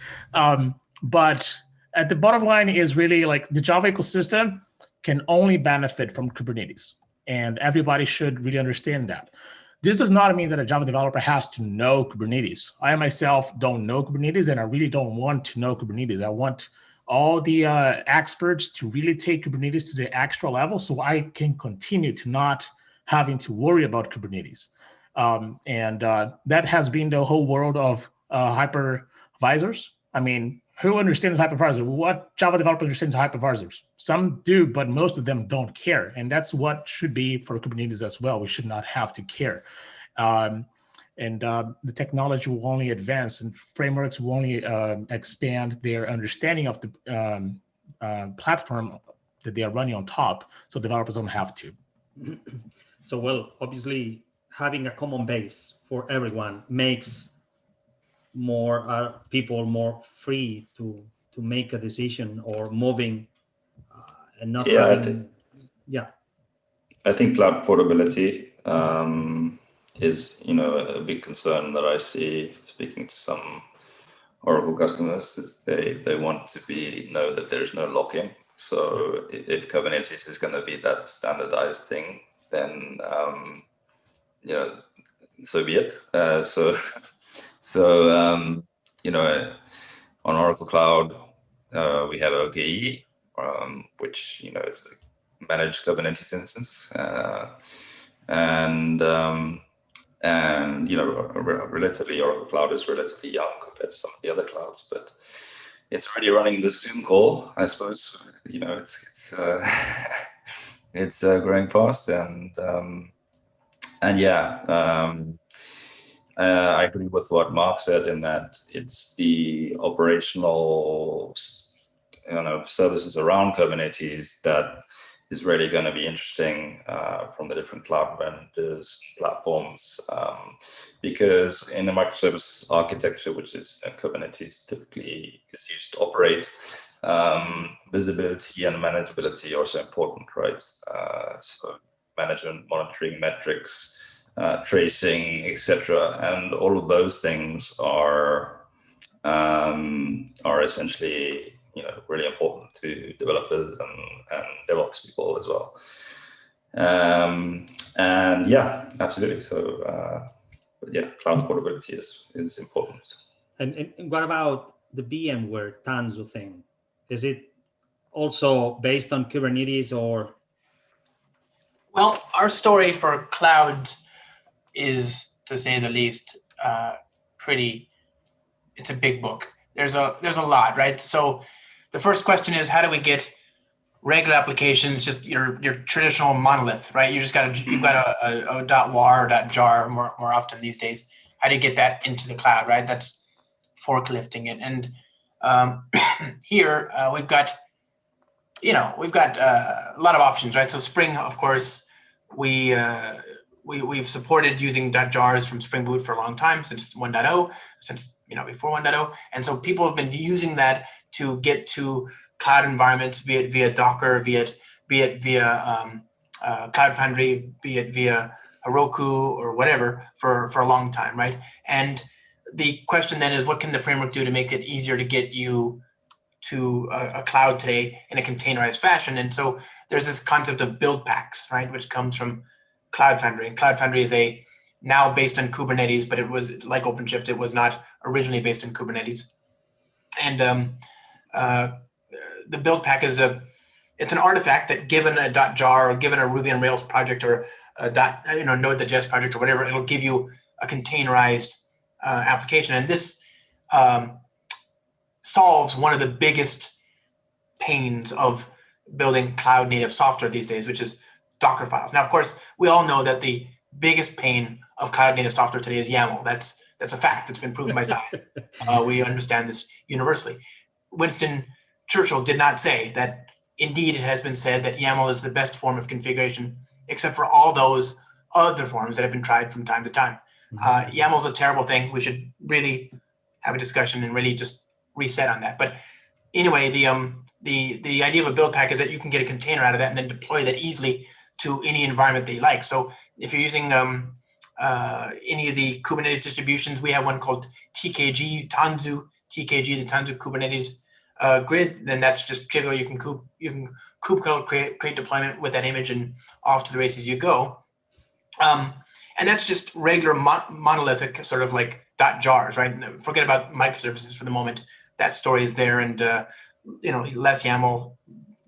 But at the bottom line is really like the Java ecosystem can only benefit from Kubernetes, and everybody should really understand that. This does not mean that a Java developer has to know Kubernetes. I myself don't know Kubernetes, and I really don't want to know Kubernetes. I want all the experts to really take Kubernetes to the extra level, so I can continue to not having to worry about Kubernetes. And that has been the whole world of hypervisors. I mean, who understands hypervisor? What Java developer understands hypervisors? Some do, but most of them don't care. And that's what should be for Kubernetes as well. We should not have to care. The technology will only advance, and frameworks will only expand their understanding of the platform that they are running on top, so developers don't have to. So, well, obviously, having a common base for everyone makes more people more free to make a decision or moving and not having. I think cloud portability is a big concern that I see speaking to some Oracle customers. Is they want to know that there's no lock-in. So if Kubernetes is going to be that standardized thing, then so be it. So on Oracle Cloud, we have OKE, which is a managed Kubernetes instance, and relatively Oracle Cloud is relatively young compared to some of the other clouds, but it's already running the Zoom call, I suppose. It's growing fast, I agree with what Mark said in that it's the operational services around Kubernetes that is really going to be interesting from the different cloud vendors, platforms, because in the microservice architecture, which is Kubernetes typically is used to operate, visibility and manageability are also important, right? So management, monitoring, metrics, tracing, etc., and all of those things are essentially really important to developers and DevOps people as well. And yeah, absolutely. So, but yeah, cloud portability is important. And what about the VMware Tanzu thing? Is it also based on Kubernetes or? Well, our story for clouds is, to say the least, it's a big book. There's a lot, right? So the first question is, how do we get regular applications, just your traditional monolith, right? You've got a .war or .jar more often these days. How do you get that into the cloud, right? That's forklifting it. And here we've got a lot of options, right? So Spring, of course, we've supported using .jars from SpringBoot for a long time, since 1.0, since before 1.0, and so people have been using that to get to cloud environments, be it via Docker, be it via Cloud Foundry, be it via Heroku or whatever for a long time, right? And the question then is, what can the framework do to make it easier to get you to a cloud today in a containerized fashion? And so there's this concept of build packs, right, which comes from Cloud Foundry. And Cloud Foundry is now based on Kubernetes, but it was like OpenShift. It was not originally based on Kubernetes. And the build pack is it's an artifact that, given a .jar or given a Ruby on Rails project or a Node.js project or whatever, it'll give you a containerized application. And this solves one of the biggest pains of building cloud native software these days, which is Docker files. Now, of course, we all know that the biggest pain of cloud native software today is YAML. That's a fact. It's been proven by science. We understand this universally. Winston Churchill did not say that. Indeed, it has been said that YAML is the best form of configuration, except for all those other forms that have been tried from time to time. YAML is a terrible thing. We should really have a discussion and really just reset on that. But anyway, the idea of a build pack is that you can get a container out of that and then deploy that easily to any environment that you like. So if you're using any of the Kubernetes distributions, we have one called TKG, Tanzu, TKG, the Tanzu Kubernetes grid, then that's just trivial. You can kubectl create deployment with that image, and off to the races you go. And that's just regular monolithic, sort of like .jars, right? Forget about microservices for the moment. That story is there, and less YAML,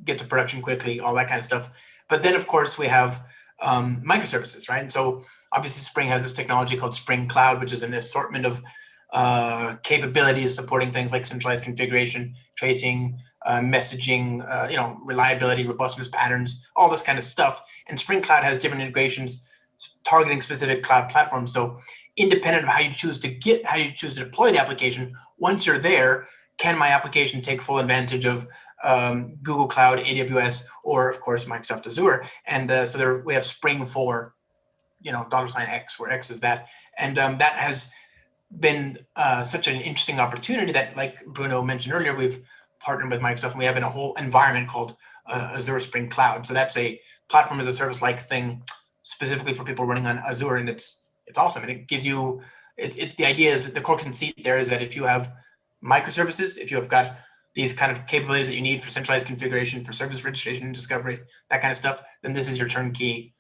get to production quickly, all that kind of stuff. But then, of course, we have microservices, right? And so obviously Spring has this technology called Spring Cloud, which is an assortment of capabilities supporting things like centralized configuration, tracing, messaging, reliability, robustness patterns, all this kind of stuff. And Spring Cloud has different integrations targeting specific cloud platforms. So independent of how you choose to deploy the application, once you're there, can my application take full advantage of Google Cloud, AWS, or of course Microsoft Azure? And so there we have Spring for, $X, where X is that, and that has been such an interesting opportunity that, like Bruno mentioned earlier, we've partnered with Microsoft, and we have a whole environment called Azure Spring Cloud. So that's a platform as a service like thing specifically for people running on Azure, and it's awesome. And it gives you the idea is that the core conceit there is that if you have microservices, if you have got these kind of capabilities that you need for centralized configuration, for service registration and discovery, that kind of stuff, then this is your turnkey,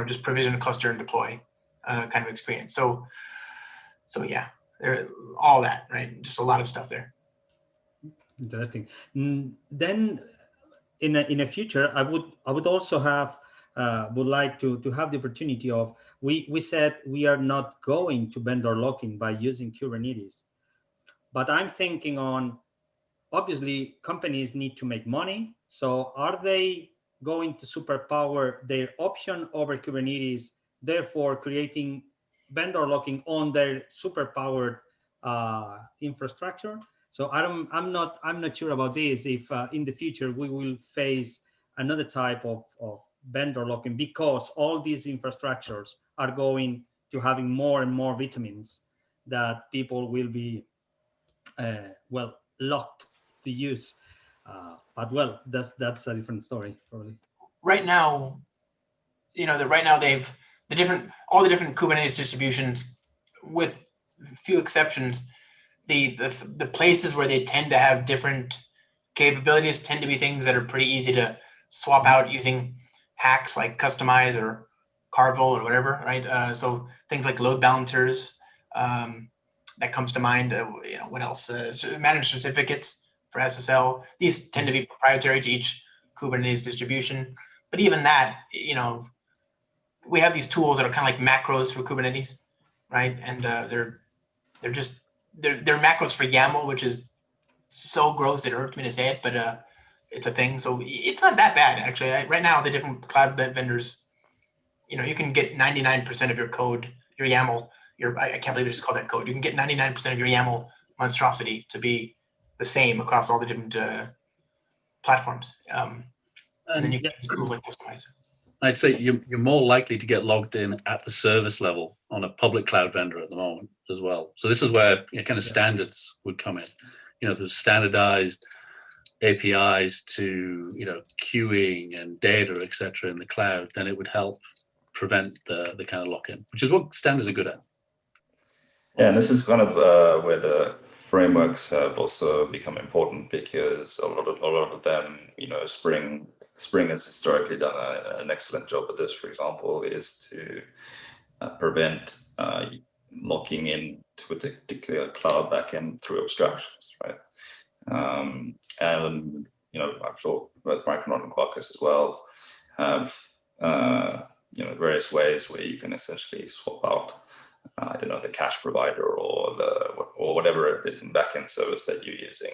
just provision a cluster and deploy kind of experience. So yeah, all that, right? Just a lot of stuff there. Interesting. Then in a future, I would also would like to have the opportunity of, we said we are not going to vendor locking by using Kubernetes, but I'm thinking on, obviously companies need to make money. So are they going to superpower their option over Kubernetes, therefore creating vendor locking on their superpowered infrastructure? So I'm not sure about this, if in the future we will face another type of vendor locking, because all these infrastructures are going to having more and more vitamins that people will be locked to use. But that's a different story probably. Right now, all the different Kubernetes distributions, with few exceptions, the places where they tend to have different capabilities tend to be things that are pretty easy to swap out using hacks like Customize or Carvel or whatever, right? So things like load balancers, that comes to mind. What else? Managed certificates for SSL. These tend to be proprietary to each Kubernetes distribution. But even that, we have these tools that are kind of like macros for Kubernetes, right? And they're macros for YAML, which is so gross it hurts me to say it, but it's a thing. So it's not that bad, actually. Right now, the different cloud vendors, you can get 99% of your code, your YAML, I can't believe I just called that code. You can get 99% of your YAML monstrosity to be the same across all the different platforms. And then you get tools like Customize. I'd say you're more likely to get logged in at the service level on a public cloud vendor at the moment as well. So this is where kind of standards would come in. There's standardized APIs to queuing and data, etc. in the cloud. Then it would help prevent the kind of lock-in, which is what standards are good at. Yeah, and this is kind of where the frameworks have also become important, because a lot of them, Spring has historically done an excellent job at this. For example, is to prevent locking in to a particular cloud backend through abstractions, right? And I'm sure both Micronaut and Quarkus as well have various ways where you can essentially swap out the cache provider or whatever backend service that you're using.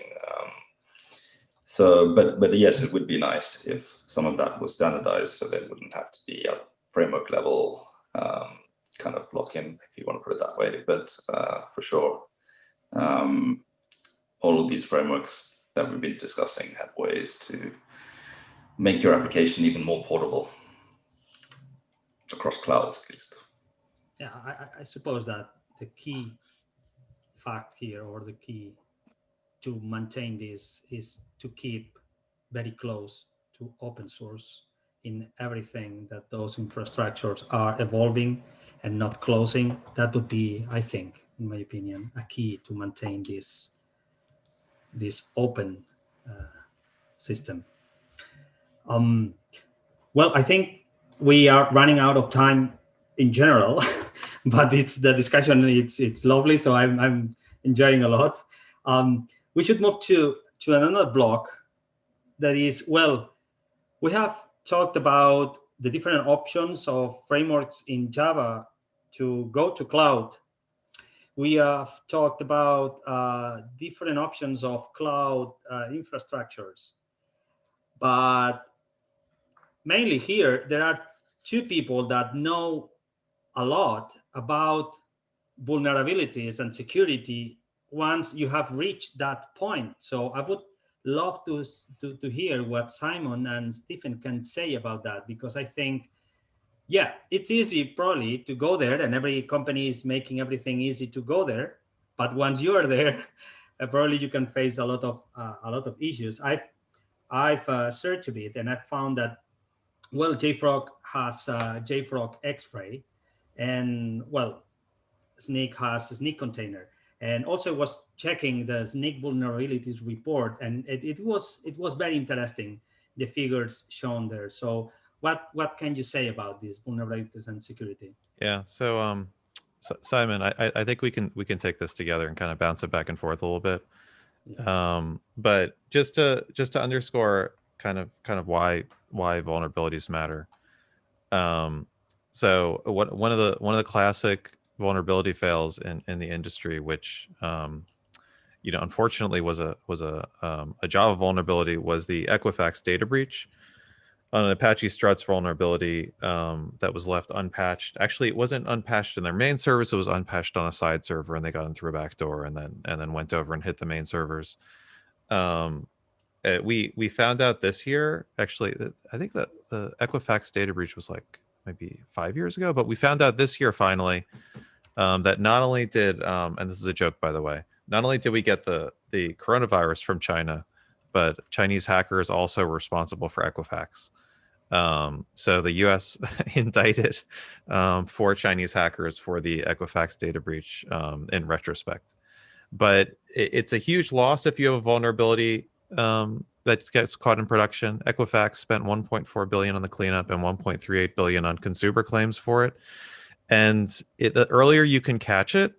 But yes, it would be nice if some of that was standardized, so that it wouldn't have to be a framework level kind of lock-in, if you want to put it that way. But for sure, all of these frameworks that we've been discussing have ways to make your application even more portable across clouds, at least. Yeah, I suppose that the key fact here, or the key to maintain this, is to keep very close to open source in everything that those infrastructures are evolving and not closing. That would be, I think, in my opinion, a key to maintain this open system. Well, I think we are running out of time in general, but it's the discussion. It's lovely, so I'm enjoying a lot. We should move to another block. That is, well, we have talked about the different options of frameworks in Java to go to cloud. We have talked about different options of cloud infrastructures, but mainly here there are two people that know a lot about vulnerabilities and security once you have reached that point. So I would love to hear what Simon and Stephen can say about that, because I think, yeah, it's easy probably to go there, and every company is making everything easy to go there. But once you are there, probably you can face a lot of issues. I've searched a bit, and I found that, well, JFrog has JFrog X-Ray, and well, Snyk has a Snyk container, and also was checking the Snyk vulnerabilities report, and it was very interesting, the figures shown there. So what can you say about these vulnerabilities and security? Yeah, so Simon, I think we can take this together and kind of bounce it back and forth a little bit. Yeah. But just to underscore kind of why vulnerabilities matter. So one of the classic vulnerability fails in the industry, which unfortunately was a Java vulnerability, was the Equifax data breach on an Apache Struts vulnerability that was left unpatched. Actually, it wasn't unpatched in their main service; it was unpatched on a side server, and they got in through a back door, and then went over and hit the main servers. We found out this year, actually, I think that the Equifax data breach was like maybe 5 years ago, but we found out this year finally that not only did, and this is a joke by the way, not only did we get the coronavirus from China, but Chinese hackers also were responsible for Equifax. So the US indicted 4 Chinese hackers for the Equifax data breach in retrospect. But it's a huge loss if you have a vulnerability that gets caught in production. Equifax spent 1.4 billion on the cleanup and 1.38 billion on consumer claims for it. And the earlier you can catch it,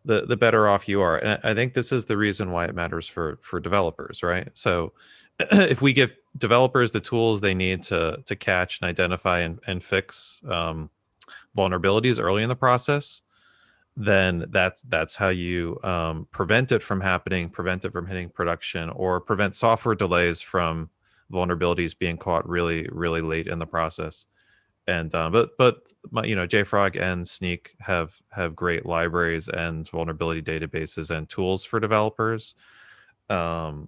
the better off you are. And I think this is the reason why it matters for developers, right? So if we give developers the tools they need to catch and identify and fix vulnerabilities early in the process, then that's how you prevent it from happening, prevent it from hitting production, or prevent software delays from vulnerabilities being caught really, really late in the process. And but JFrog and Sneak have great libraries and vulnerability databases and tools for developers, and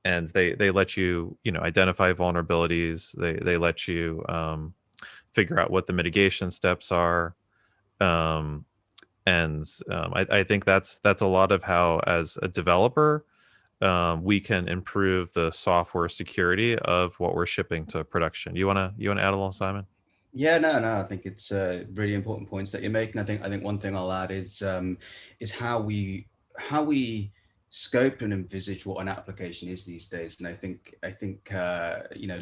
they let you identify vulnerabilities. They let you figure out what the mitigation steps are. I think that's a lot of how, as a developer, we can improve the software security of what we're shipping to production. You wanna add a little, Simon? Yeah, no, I think it's really important points that you're making. I think one thing I'll add is how we scope and envisage what an application is these days. And I think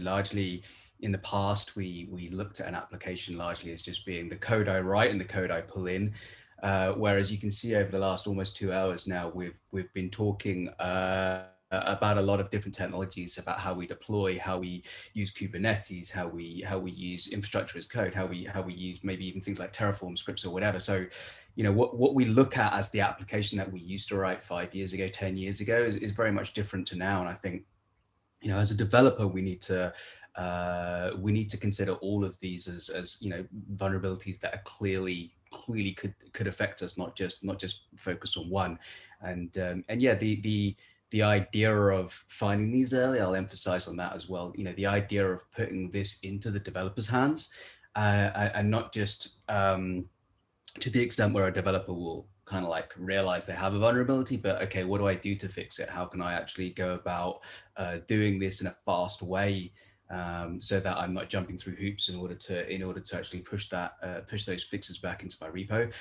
largely in the past we looked at an application largely as just being the code I write and the code I pull in. Whereas you can see over the last almost 2 hours now, we've been talking about a lot of different technologies, about how we deploy, how we use Kubernetes, how we use infrastructure as code, how we use maybe even things like Terraform scripts or whatever. So, what we look at as the application that we used to write 5 years ago, 10 years ago is very much different to now. And I think, as a developer, we need to consider all of these as vulnerabilities that are clearly could affect us, not just focus on one. And yeah, the idea of finding these early, I'll emphasize on that as well. The idea of putting this into the developer's hands, and not just to the extent where a developer will kind of like realize they have a vulnerability, but okay, what do I do to fix it? How can I actually go about doing this in a fast way, so that I'm not jumping through hoops in order to actually push those fixes back into my repo.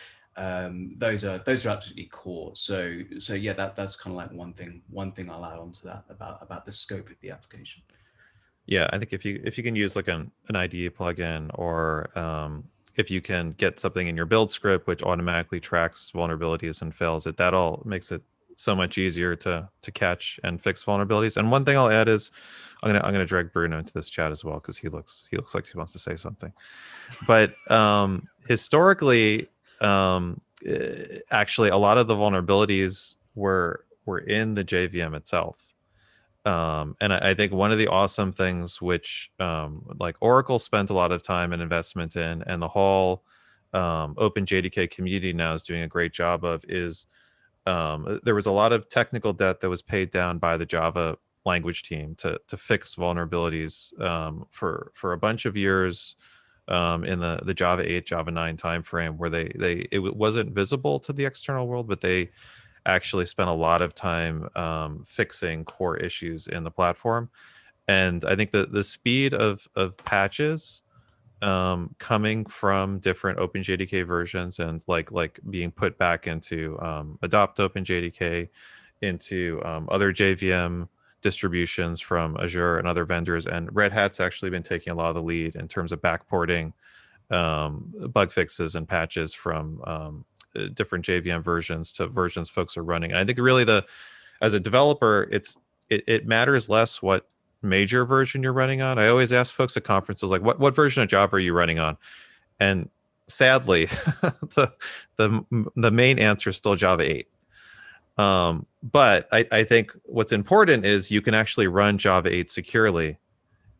Those are absolutely core. So yeah, that's kind of like one thing I'll add on to that about the scope of the application. Yeah, I think if you can use like an IDE plugin, or if you can get something in your build script which automatically tracks vulnerabilities and fails that all makes it so much easier to catch and fix vulnerabilities. And one thing I'll add is I'm gonna drag Bruno into this chat as well, because he looks like he wants to say something. But historically, actually a lot of the vulnerabilities were in the JVM itself. And I think one of the awesome things which like Oracle spent a lot of time and investment in, and the whole OpenJDK community now is doing a great job of, is there was a lot of technical debt that was paid down by the Java language team to fix vulnerabilities for a bunch of years in the Java 8, Java 9 timeframe, where it wasn't visible to the external world, but they actually spent a lot of time fixing core issues in the platform. And I think the speed of patches coming from different OpenJDK versions and like being put back into adopt OpenJDK, into other JVM distributions from Azure and other vendors, and Red Hat's actually been taking a lot of the lead in terms of backporting bug fixes and patches from different JVM versions to versions folks are running. And I think really as a developer, it matters less what major version you're running on. I always ask folks at conferences, like, what version of Java are you running on? And sadly, the main answer is still Java 8. But I think what's important is you can actually run Java 8 securely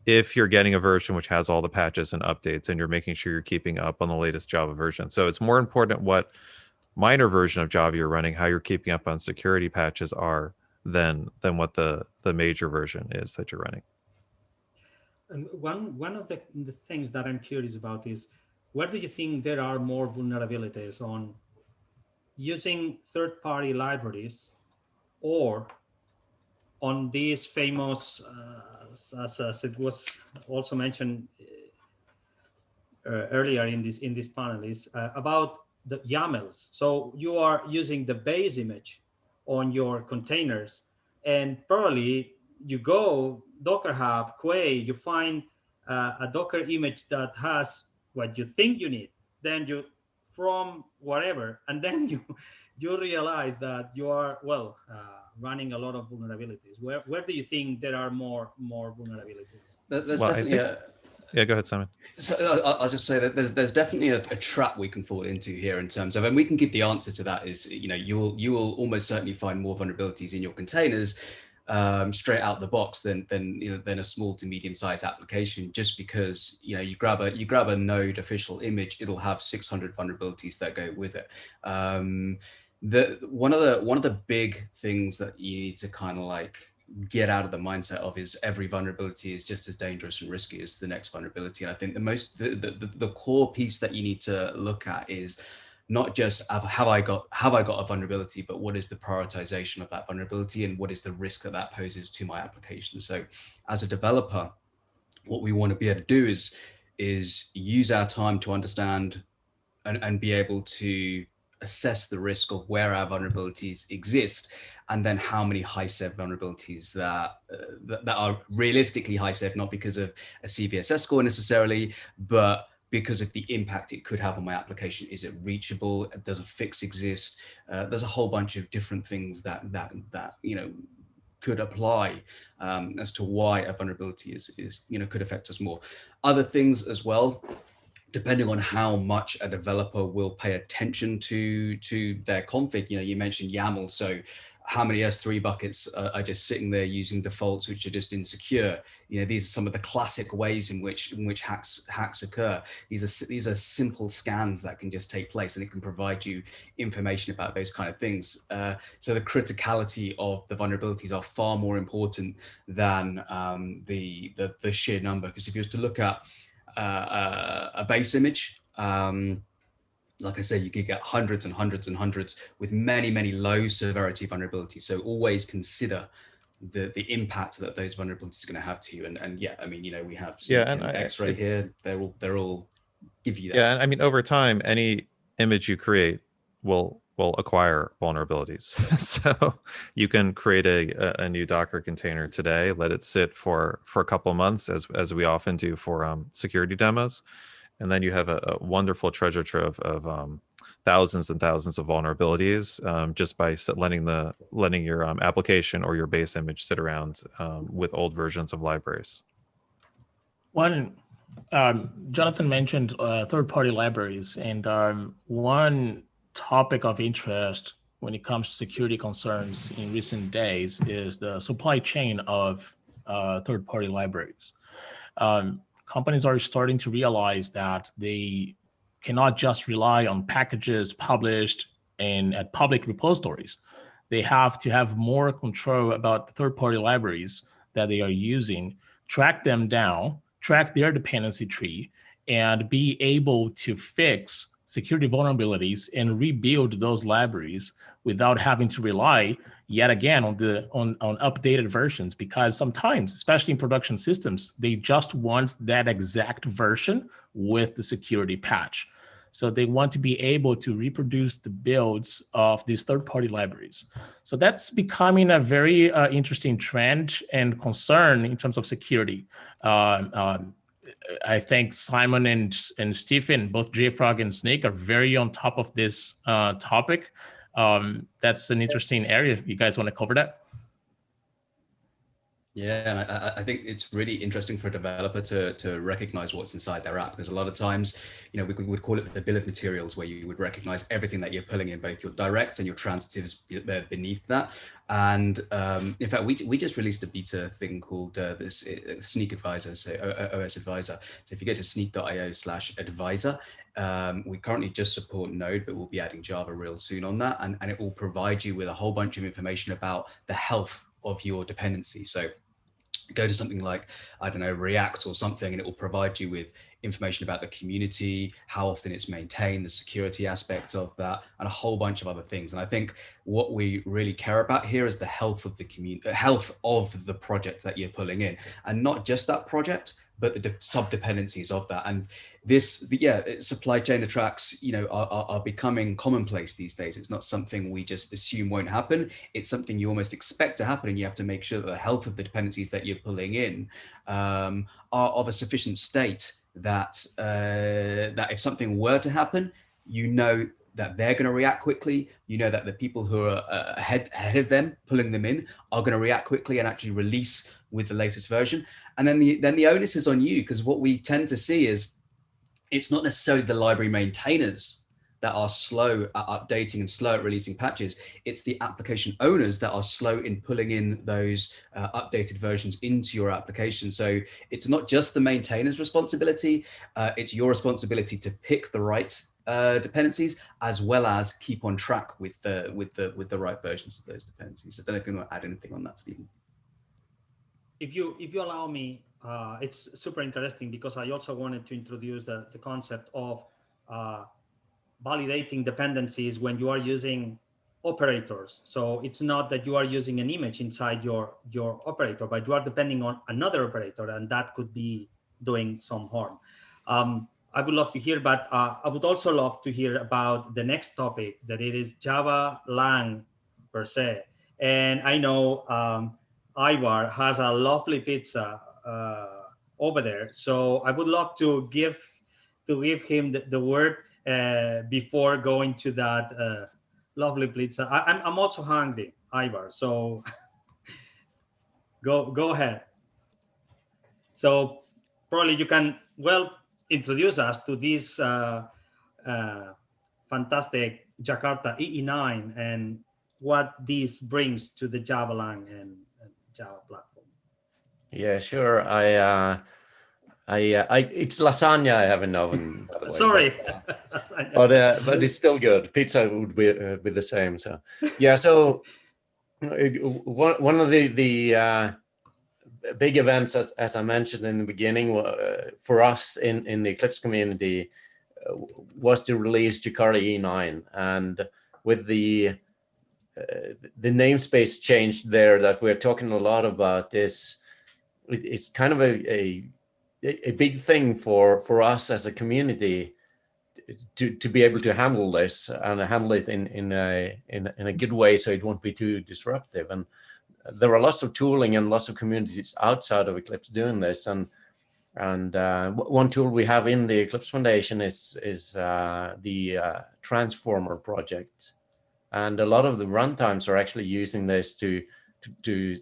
if you're getting a version which has all the patches and updates, and you're making sure you're keeping up on the latest Java version. So it's more important what minor version of Java you're running, how you're keeping up on security patches are, than what the major version is that you're running. And one of the things that I'm curious about is, where do you think there are more vulnerabilities on using third-party libraries, or on these famous, as it was also mentioned earlier in this panel, is about the YAMLs. So you are using the base image on your containers, and probably you go Docker Hub, Quay, you find a Docker image that has what you think you need. Then you from whatever, and then you realize that you are running a lot of vulnerabilities. Where do you think there are more vulnerabilities? There's Well, definitely yeah, go ahead, Simon. So I'll just say that there's definitely a trap we can fall into here in terms of, and we can give the answer to that is, you know, you will almost certainly find more vulnerabilities in your containers straight out the box than a small to medium sized application, just because, you know, you grab a node official image, it'll have 600 vulnerabilities that go with it. One of the big things that you need to kind of like get out of the mindset of is every vulnerability is just as dangerous and risky as the next vulnerability. And I think the core piece that you need to look at is not just have I got a vulnerability, but what is the prioritization of that vulnerability and what is the risk that that poses to my application. So as a developer, what we want to be able to do is use our time to understand and be able to assess the risk of where our vulnerabilities exist, and then how many high sev vulnerabilities that are realistically high sev, not because of a CVSS score necessarily, but because of the impact it could have on my application. Is it reachable? Does a fix exist? There's a whole bunch of different things that you know could apply as to why a vulnerability is you know could affect us more. Other things as well, depending on how much a developer will pay attention to their config. You know, you mentioned YAML, so how many S3 buckets are just sitting there using defaults which are just insecure? You know, these are some of the classic ways in which hacks occur. These are simple scans that can just take place, and it can provide you information about those kind of things. So the criticality of the vulnerabilities are far more important than the sheer number. Because if you were to look at a base image, like I said, you could get hundreds and hundreds and hundreds with many, many low severity vulnerabilities. So always consider the impact that those vulnerabilities are going to have to you. And yeah, I mean, you know, we have X-ray here. They're all give you that. Yeah, and I mean, over time, any image you create will acquire vulnerabilities. So you can create a new Docker container today, let it sit for a couple of months, as we often do for security demos. And then you have a wonderful treasure trove of thousands and thousands of vulnerabilities just by letting your application or your base image sit around with old versions of libraries. Jonathan mentioned third-party libraries, and one topic of interest when it comes to security concerns in recent days is the supply chain of third-party libraries. Companies are starting to realize that they cannot just rely on packages published at public repositories. They have to have more control about the third-party libraries that they are using, track them down, track their dependency tree, and be able to fix security vulnerabilities and rebuild those libraries without having to rely yet again on updated versions, because sometimes, especially in production systems, they just want that exact version with the security patch. So they want to be able to reproduce the builds of these third-party libraries. So that's becoming a very interesting trend and concern in terms of security. I think Simon and Stephen, both JFrog and Snake, are very on top of this topic. That's an interesting area. If you guys want to cover that? Yeah, and I think it's really interesting for a developer to recognize what's inside their app, because a lot of times, you know, we would call it the bill of materials, where you would recognize everything that you're pulling in, both your directs and your transitives beneath that. And in fact, we just released a beta thing called this Sneak Advisor, so OS Advisor. So if you go to sneak.io/advisor, we currently just support Node, but we'll be adding Java real soon on that. And it will provide you with a whole bunch of information about the health of your dependency. So go to something like, I don't know, React or something, and it will provide you with information about the community, how often it's maintained, the security aspect of that, and a whole bunch of other things. And I think what we really care about here is the health of the community, health of the project that you're pulling in, and not just that project, but the sub-dependencies of that. And this, yeah, supply chain attacks, you know, are becoming commonplace these days. It's not something we just assume won't happen. It's something you almost expect to happen, and you have to make sure that the health of the dependencies that you're pulling in are of a sufficient state that that if something were to happen, you know that they're going to react quickly. You know that the people who are ahead of them, pulling them in, are going to react quickly and actually release with the latest version. And then the onus is on you, because what we tend to see is it's not necessarily the library maintainers that are slow at updating and slow at releasing patches. It's the application owners that are slow in pulling in those updated versions into your application. So it's not just the maintainer's responsibility, it's your responsibility to pick the right dependencies, as well as keep on track with the right versions of those dependencies. I don't know if you want to add anything on that, Stephen. If you allow me, it's super interesting, because I also wanted to introduce the concept of validating dependencies when you are using operators. So it's not that you are using an image inside your operator, but you are depending on another operator, and that could be doing some harm. I would love to hear, but I would also love to hear about the next topic, that it is Java Lang per se. And I know Ivar has a lovely pizza over there, so I would love to give him the word before going to that lovely pizza. I'm also hungry, Ivar. So go ahead. So probably you can introduce us to this fantastic Jakarta EE9 and what this brings to the Java Lang and Java platform. Yeah, sure. It's lasagna I have in the oven, by the way. Sorry, but it's still good. Pizza would be the same. So yeah. So one of the big events, as I mentioned in the beginning, for us in the Eclipse community was to release Jakarta E9, and with the namespace change there that we're talking a lot about, it's kind of a big thing for us as a community to be able to handle this and handle it in a good way, so it won't be too disruptive. And there are lots of tooling and lots of communities outside of Eclipse doing this. And one tool we have in the Eclipse Foundation is the Transformer project. And a lot of the runtimes are actually using this to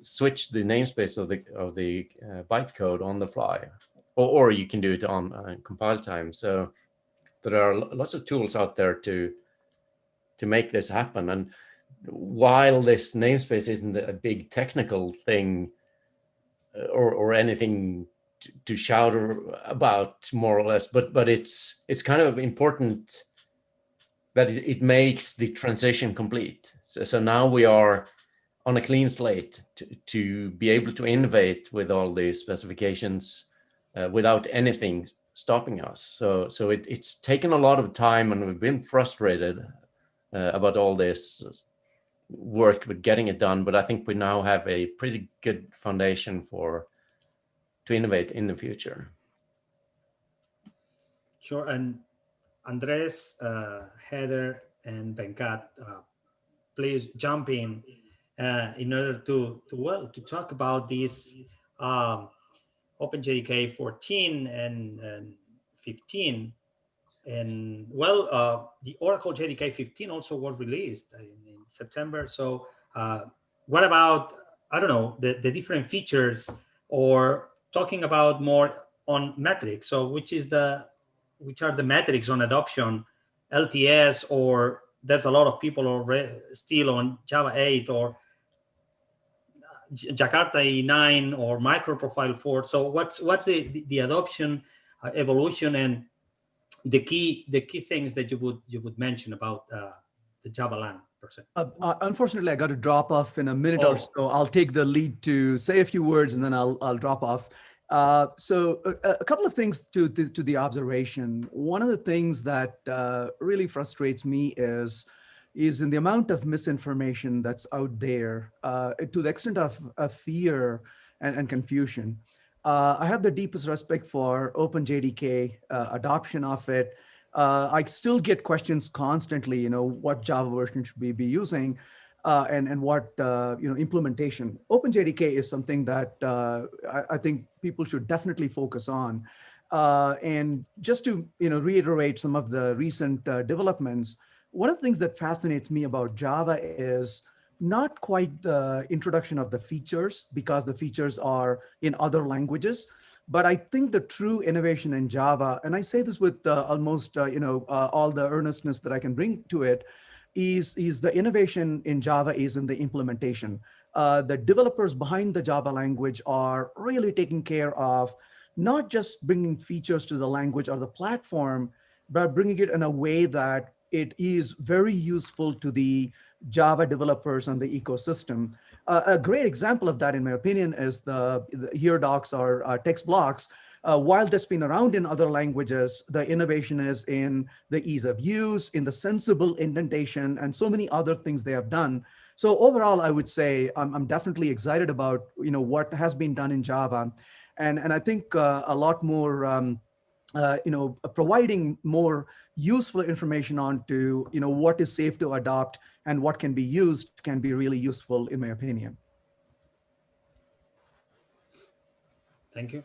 switch the namespace of the bytecode on the fly, or you can do it on compile time. So there are lots of tools out there to make this happen. And while this namespace isn't a big technical thing or anything to shout about, more or less, but it's kind of important that it makes the transition complete. So now we are on a clean slate to be able to innovate with all these specifications without anything stopping us. So it's taken a lot of time, and we've been frustrated about all this work with getting it done. But I think we now have a pretty good foundation to innovate in the future. Sure. And Andres, Heather, and Venkat, please jump in order to talk about these OpenJDK 14 and 15. And the Oracle JDK 15 also was released in September. So what about, I don't know, the different features, or talking about more on metrics? So which are the metrics on adoption, LTS, or there's a lot of people already still on Java 8 or Jakarta E9 or microprofile 4. So what's the adoption evolution and the key things that you would mention about the Java Lang per se? Unfortunately, I got to drop off in a minute or so. I'll take the lead to say a few words, and then I'll drop off. So a couple of things to the observation. One of the things that really frustrates me is in the amount of misinformation that's out there, to the extent of fear and confusion. I have the deepest respect for OpenJDK, adoption of it. I still get questions constantly, what Java version should we be using, and what implementation. OpenJDK is something that I think people should definitely focus on. And just to reiterate some of the recent developments, one of the things that fascinates me about Java is not quite the introduction of the features, because the features are in other languages. But I think the true innovation in Java, and I say this with almost all the earnestness that I can bring to it, is the innovation in Java is in the implementation. The developers behind the Java language are really taking care of not just bringing features to the language or the platform, but bringing it in a way that it is very useful to the Java developers and the ecosystem. A great example of that, in my opinion, is the here docs or text blocks. While that's been around in other languages, the innovation is in the ease of use, in the sensible indentation, and so many other things they have done. So overall, I would say I'm definitely excited about what has been done in Java, and I think a lot more. Providing more useful information on to what is safe to adopt and what can be used can be really useful, in my opinion. Thank you.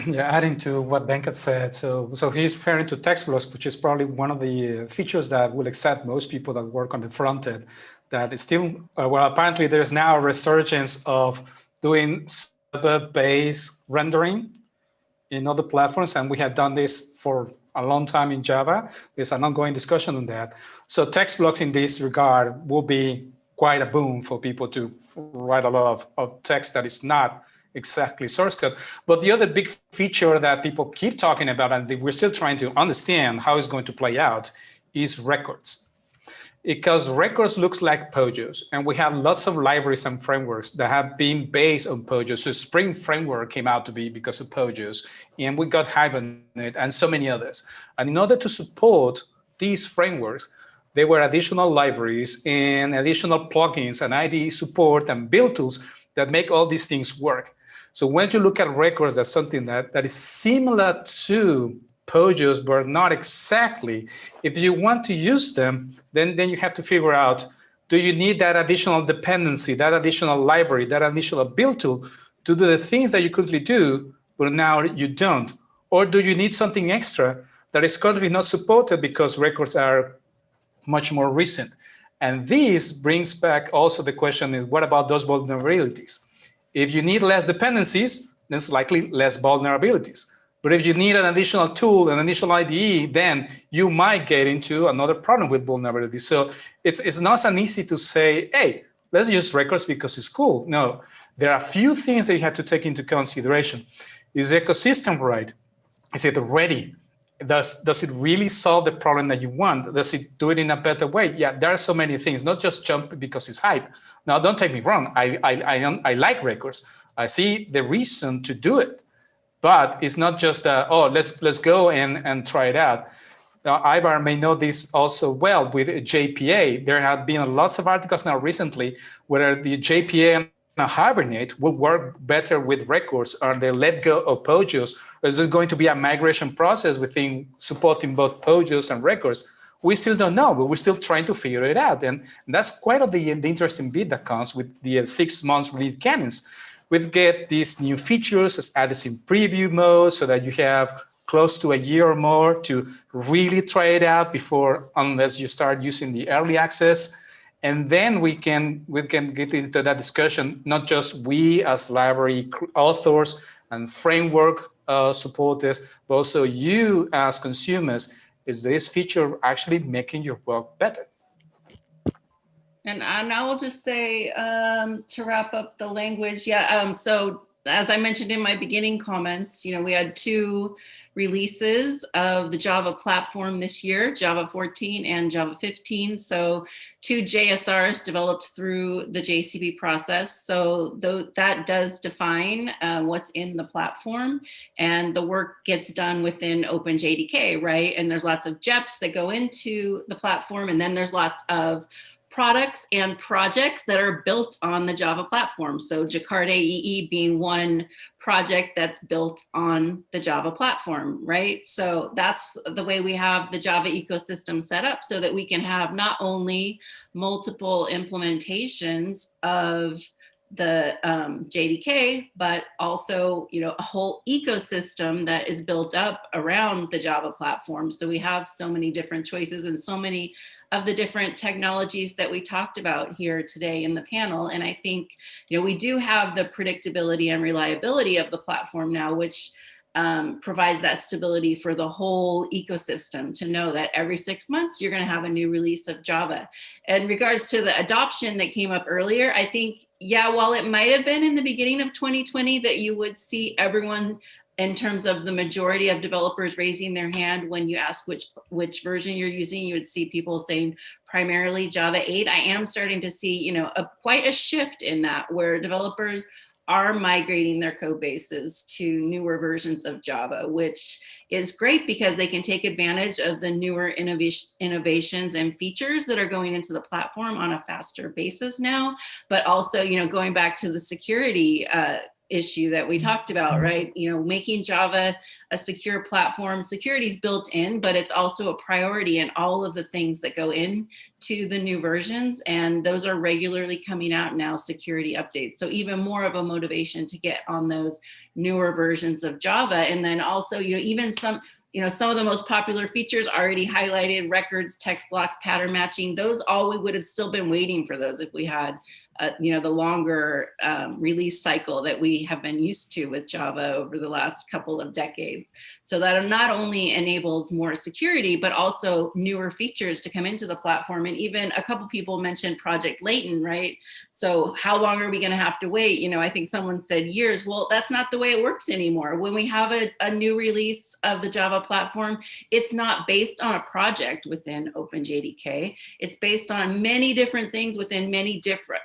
Yeah, adding to what Venkat said, so he's referring to text blocks, which is probably one of the features that will excite most people that work on the front end. That is still, well, apparently there's now a resurgence of doing server-based rendering in other platforms, and we had done this for a long time in Java. There's an ongoing discussion on that. So text blocks in this regard will be quite a boom for people to write a lot of text that is not exactly source code. But the other big feature that people keep talking about, and we're still trying to understand how it's going to play out, is records. Because records looks like POJOs, and we have lots of libraries and frameworks that have been based on POJOs. So Spring Framework came out to be because of POJOs, and we got Hibernate and so many others. And in order to support these frameworks, there were additional libraries and additional plugins and IDE support and build tools that make all these things work. So when you look at records, that's something that is similar to POJOs, but not exactly. If you want to use them, then you have to figure out, do you need that additional dependency, that additional library, that additional build tool to do the things that you currently do, but now you don't? Or do you need something extra that is currently not supported because records are much more recent? And this brings back also the question is, what about those vulnerabilities? If you need less dependencies, then it's likely less vulnerabilities. But if you need an additional tool, an additional IDE, then you might get into another problem with vulnerability. So it's not an easy to say, hey, let's use records because it's cool. No, there are a few things that you have to take into consideration. Is the ecosystem right? Is it ready? Does it really solve the problem that you want? Does it do it in a better way? Yeah, there are so many things, not just jump because it's hype. Now, don't take me wrong. I like records. I see the reason to do it. But it's not just let's go and try it out. Now, Ivar may know this also well with JPA. There have been lots of articles now recently where the JPA and Hibernate will work better with records, or they let go of POJOs. Is there going to be a migration process within supporting both POJOs and records? We still don't know, but we're still trying to figure it out. And that's quite of the interesting bit that comes with the 6 months release cadence. We get these new features as added in preview mode so that you have close to a year or more to really try it out before, unless you start using the early access. And then we can get into that discussion, not just we as library authors and framework supporters, but also you as consumers. Is this feature actually making your work better? And I will just say, to wrap up the language, so as I mentioned in my beginning comments, we had 2 releases of the Java platform this year, Java 14 and Java 15. So 2 JSRs developed through the JCB process. So that does define what's in the platform, and the work gets done within OpenJDK, right? And there's lots of JEPs that go into the platform, and then there's lots of products and projects that are built on the Java platform. So Jakarta EE being one project that's built on the Java platform, right? So that's the way we have the Java ecosystem set up, so that we can have not only multiple implementations of the JDK, but also, you know, a whole ecosystem that is built up around the Java platform. So we have so many different choices and so many of the different technologies that we talked about here today in the panel. And I think, you know, we do have the predictability and reliability of the platform now, which provides that stability for the whole ecosystem to know that every 6 months you're going to have a new release of Java. In regards to the adoption that came up earlier, I think, yeah, while it might have been in the beginning of 2020 that you would see everyone in terms of the majority of developers raising their hand when you ask which version you're using, you would see people saying primarily Java 8. I am starting to see, you know, quite a shift in that, where developers are migrating their code bases to newer versions of Java, which is great because they can take advantage of the newer innovations and features that are going into the platform on a faster basis now. But also, you know, going back to the security issue that we talked about, right? You know, making Java a secure platform. Security is built in, but it's also a priority in all of the things that go into the new versions. And those are regularly coming out now, security updates. So even more of a motivation to get on those newer versions of Java. And then also, you know, even some of the most popular features already highlighted: records, text blocks, pattern matching. Those all, we would have still been waiting for those if we had you know, the longer release cycle that we have been used to with Java over the last couple of decades. So that not only enables more security, but also newer features to come into the platform. And even a couple people mentioned Project Layton, right? So how long are we going to have to wait? You know, I think someone said years. Well, that's not the way it works anymore. When we have a new release of the Java platform, it's not based on a project within OpenJDK. It's based on many different things within many different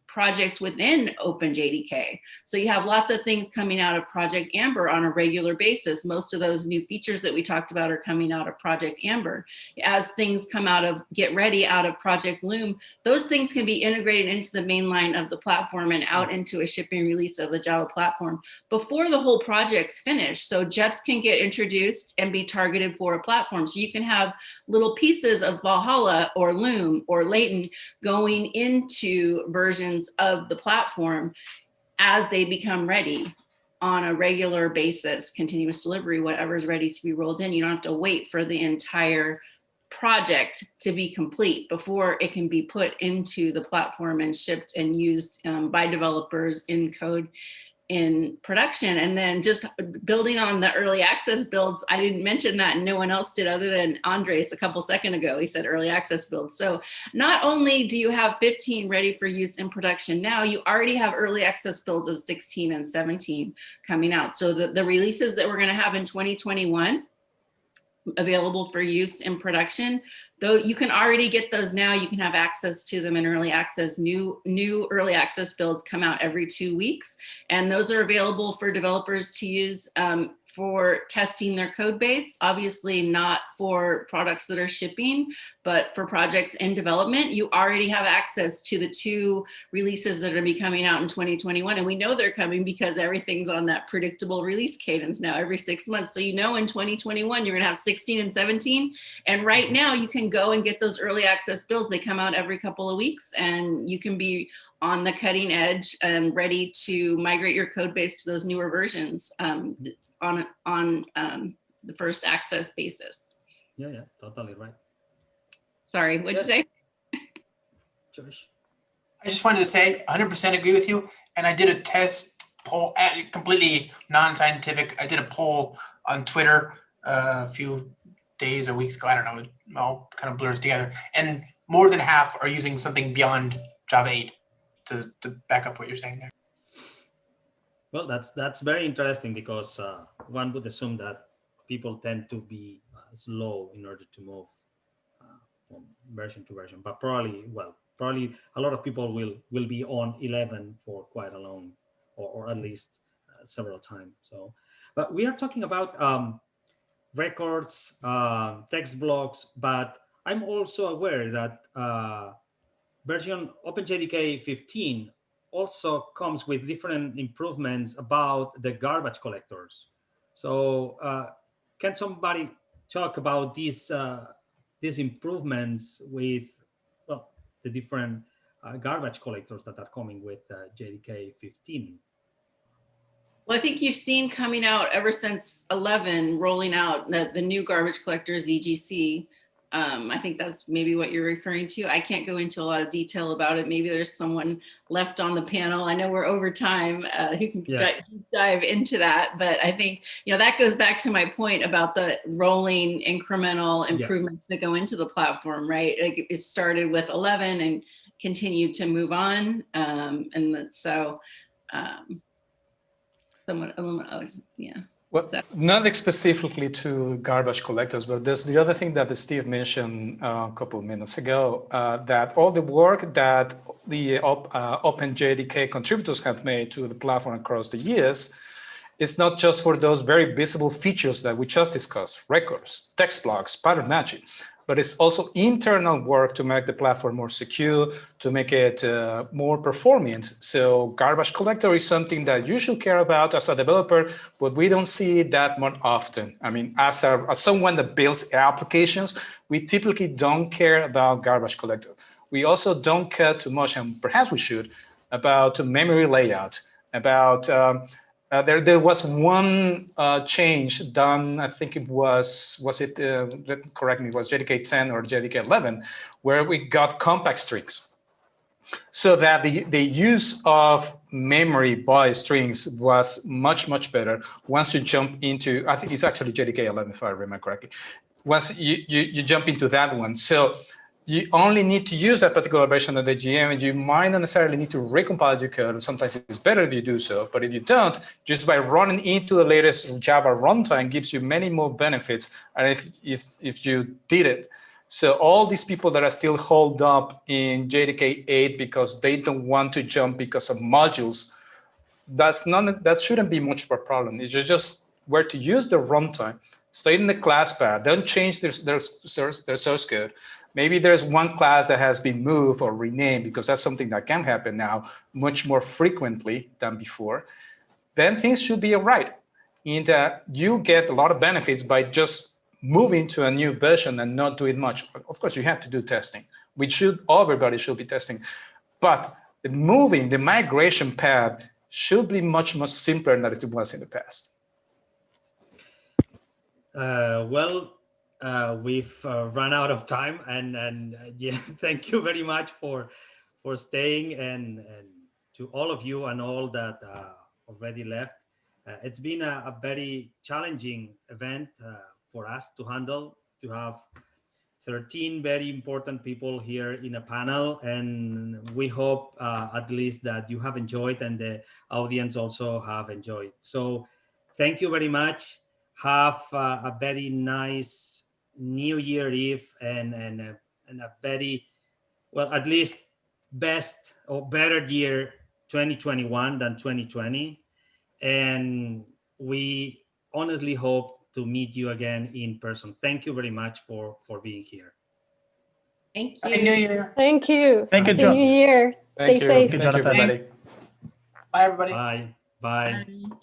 projects within OpenJDK. So you have lots of things coming out of Project Amber on a regular basis. Most of those new features that we talked about are coming out of Project Amber. As things come out of Get Ready out of Project Loom, those things can be integrated into the main line of the platform and out into a shipping release of the Java platform before the whole project's finished. So JETs can get introduced and be targeted for a platform. So you can have little pieces of Valhalla or Loom or Layton going into versions of the platform as they become ready on a regular basis, continuous delivery, whatever is ready to be rolled in. You don't have to wait for the entire project to be complete before it can be put into the platform and shipped and used by developers in code in production. And then just building on the early access builds, I didn't mention that, and no one else did other than Andres a couple seconds ago. He said early access builds. So not only do you have 15 ready for use in production now, you already have early access builds of 16 and 17 coming out. So the releases that we're going to have in 2021 available for use in production, though you can already get those now. You can have access to them in early access. New early access builds come out every 2 weeks, and those are available for developers to use for testing their code base. Obviously not for products that are shipping, but for projects in development. You already have access to the 2 releases that are going to be coming out in 2021. And we know they're coming because everything's on that predictable release cadence now every 6 months. So you know in 2021, you're going to have 16 and 17. And right now you can go and get those early access builds. They come out every couple of weeks, and you can be on the cutting edge and ready to migrate your code base to those newer versions on the first access basis. Yeah, totally right. Sorry, what'd you say? Josh? I just wanted to say 100% agree with you. And I did a test poll, completely non-scientific. I did a poll on Twitter a few days or weeks ago. I don't know, it all kind of blurs together. And more than half are using something beyond Java 8 to back up what you're saying there. Well, that's very interesting, because one would assume that people tend to be slow in order to move from version to version. But probably a lot of people will be on 11 for quite a long, or at least several times. So, but we are talking about records, text blocks, but I'm also aware that version OpenJDK 15 also comes with different improvements about the garbage collectors. So can somebody talk about these improvements with, well, the different garbage collectors that are coming with JDK 15? Well, I think you've seen coming out ever since 11, rolling out the new garbage collectors, EGC. I think that's maybe what you're referring to. I can't go into a lot of detail about it. Maybe there's someone left on the panel. I know we're over time who can dive into that. But I think, that goes back to my point about the rolling incremental improvements that go into the platform, right? Like it started with 11 and continued to move on. Well, not specifically to garbage collectors, but there's the other thing that Steve mentioned a couple of minutes ago, that all the work that the OpenJDK contributors have made to the platform across the years is not just for those very visible features that we just discussed, records, text blocks, pattern matching, but it's also internal work to make the platform more secure, to make it more performant. So garbage collector is something that you should care about as a developer, but we don't see it that much often. I mean, as someone that builds applications, we typically don't care about garbage collector. We also don't care too much, and perhaps we should, about memory layout, about there was one change done, I think it was correct me, it was JDK 10 or JDK 11, where we got compact strings. So that the use of memory by strings was much, much better once you jump into, I think it's actually JDK 11 if I remember correctly, once you jump into that one. So you only need to use that particular version of the GM, and you might not necessarily need to recompile your code. And sometimes it's better if you do so. But if you don't, just by running into the latest Java runtime gives you many more benefits. And if you did it, so all these people that are still holed up in JDK 8 because they don't want to jump because of modules, that shouldn't be much of a problem. It's just where to use the runtime. Stay in the class path. Don't change their source code. Maybe there's one class that has been moved or renamed, because that's something that can happen now much more frequently than before. Then things should be all right. And you get a lot of benefits by just moving to a new version and not doing much. Of course, you have to do testing. Everybody should be testing. But the migration path should be much, much simpler than it was in the past. We've run out of time, and yeah, thank you very much for staying, and to all of you and all that already left. It's been a very challenging event for us to handle, to have 13 very important people here in a panel, and we hope at least that you have enjoyed and the audience also have enjoyed. So thank you very much. Have a very nice New Year Eve, and a very, well, at least best or better year 2021 than 2020. And we honestly hope to meet you again in person. Thank you very much for being here. Thank you. Happy New Year. Thank you. Thank you, Happy John. New Year. Stay safe. Thank you, everybody. Bye, everybody. Bye. Bye. Bye.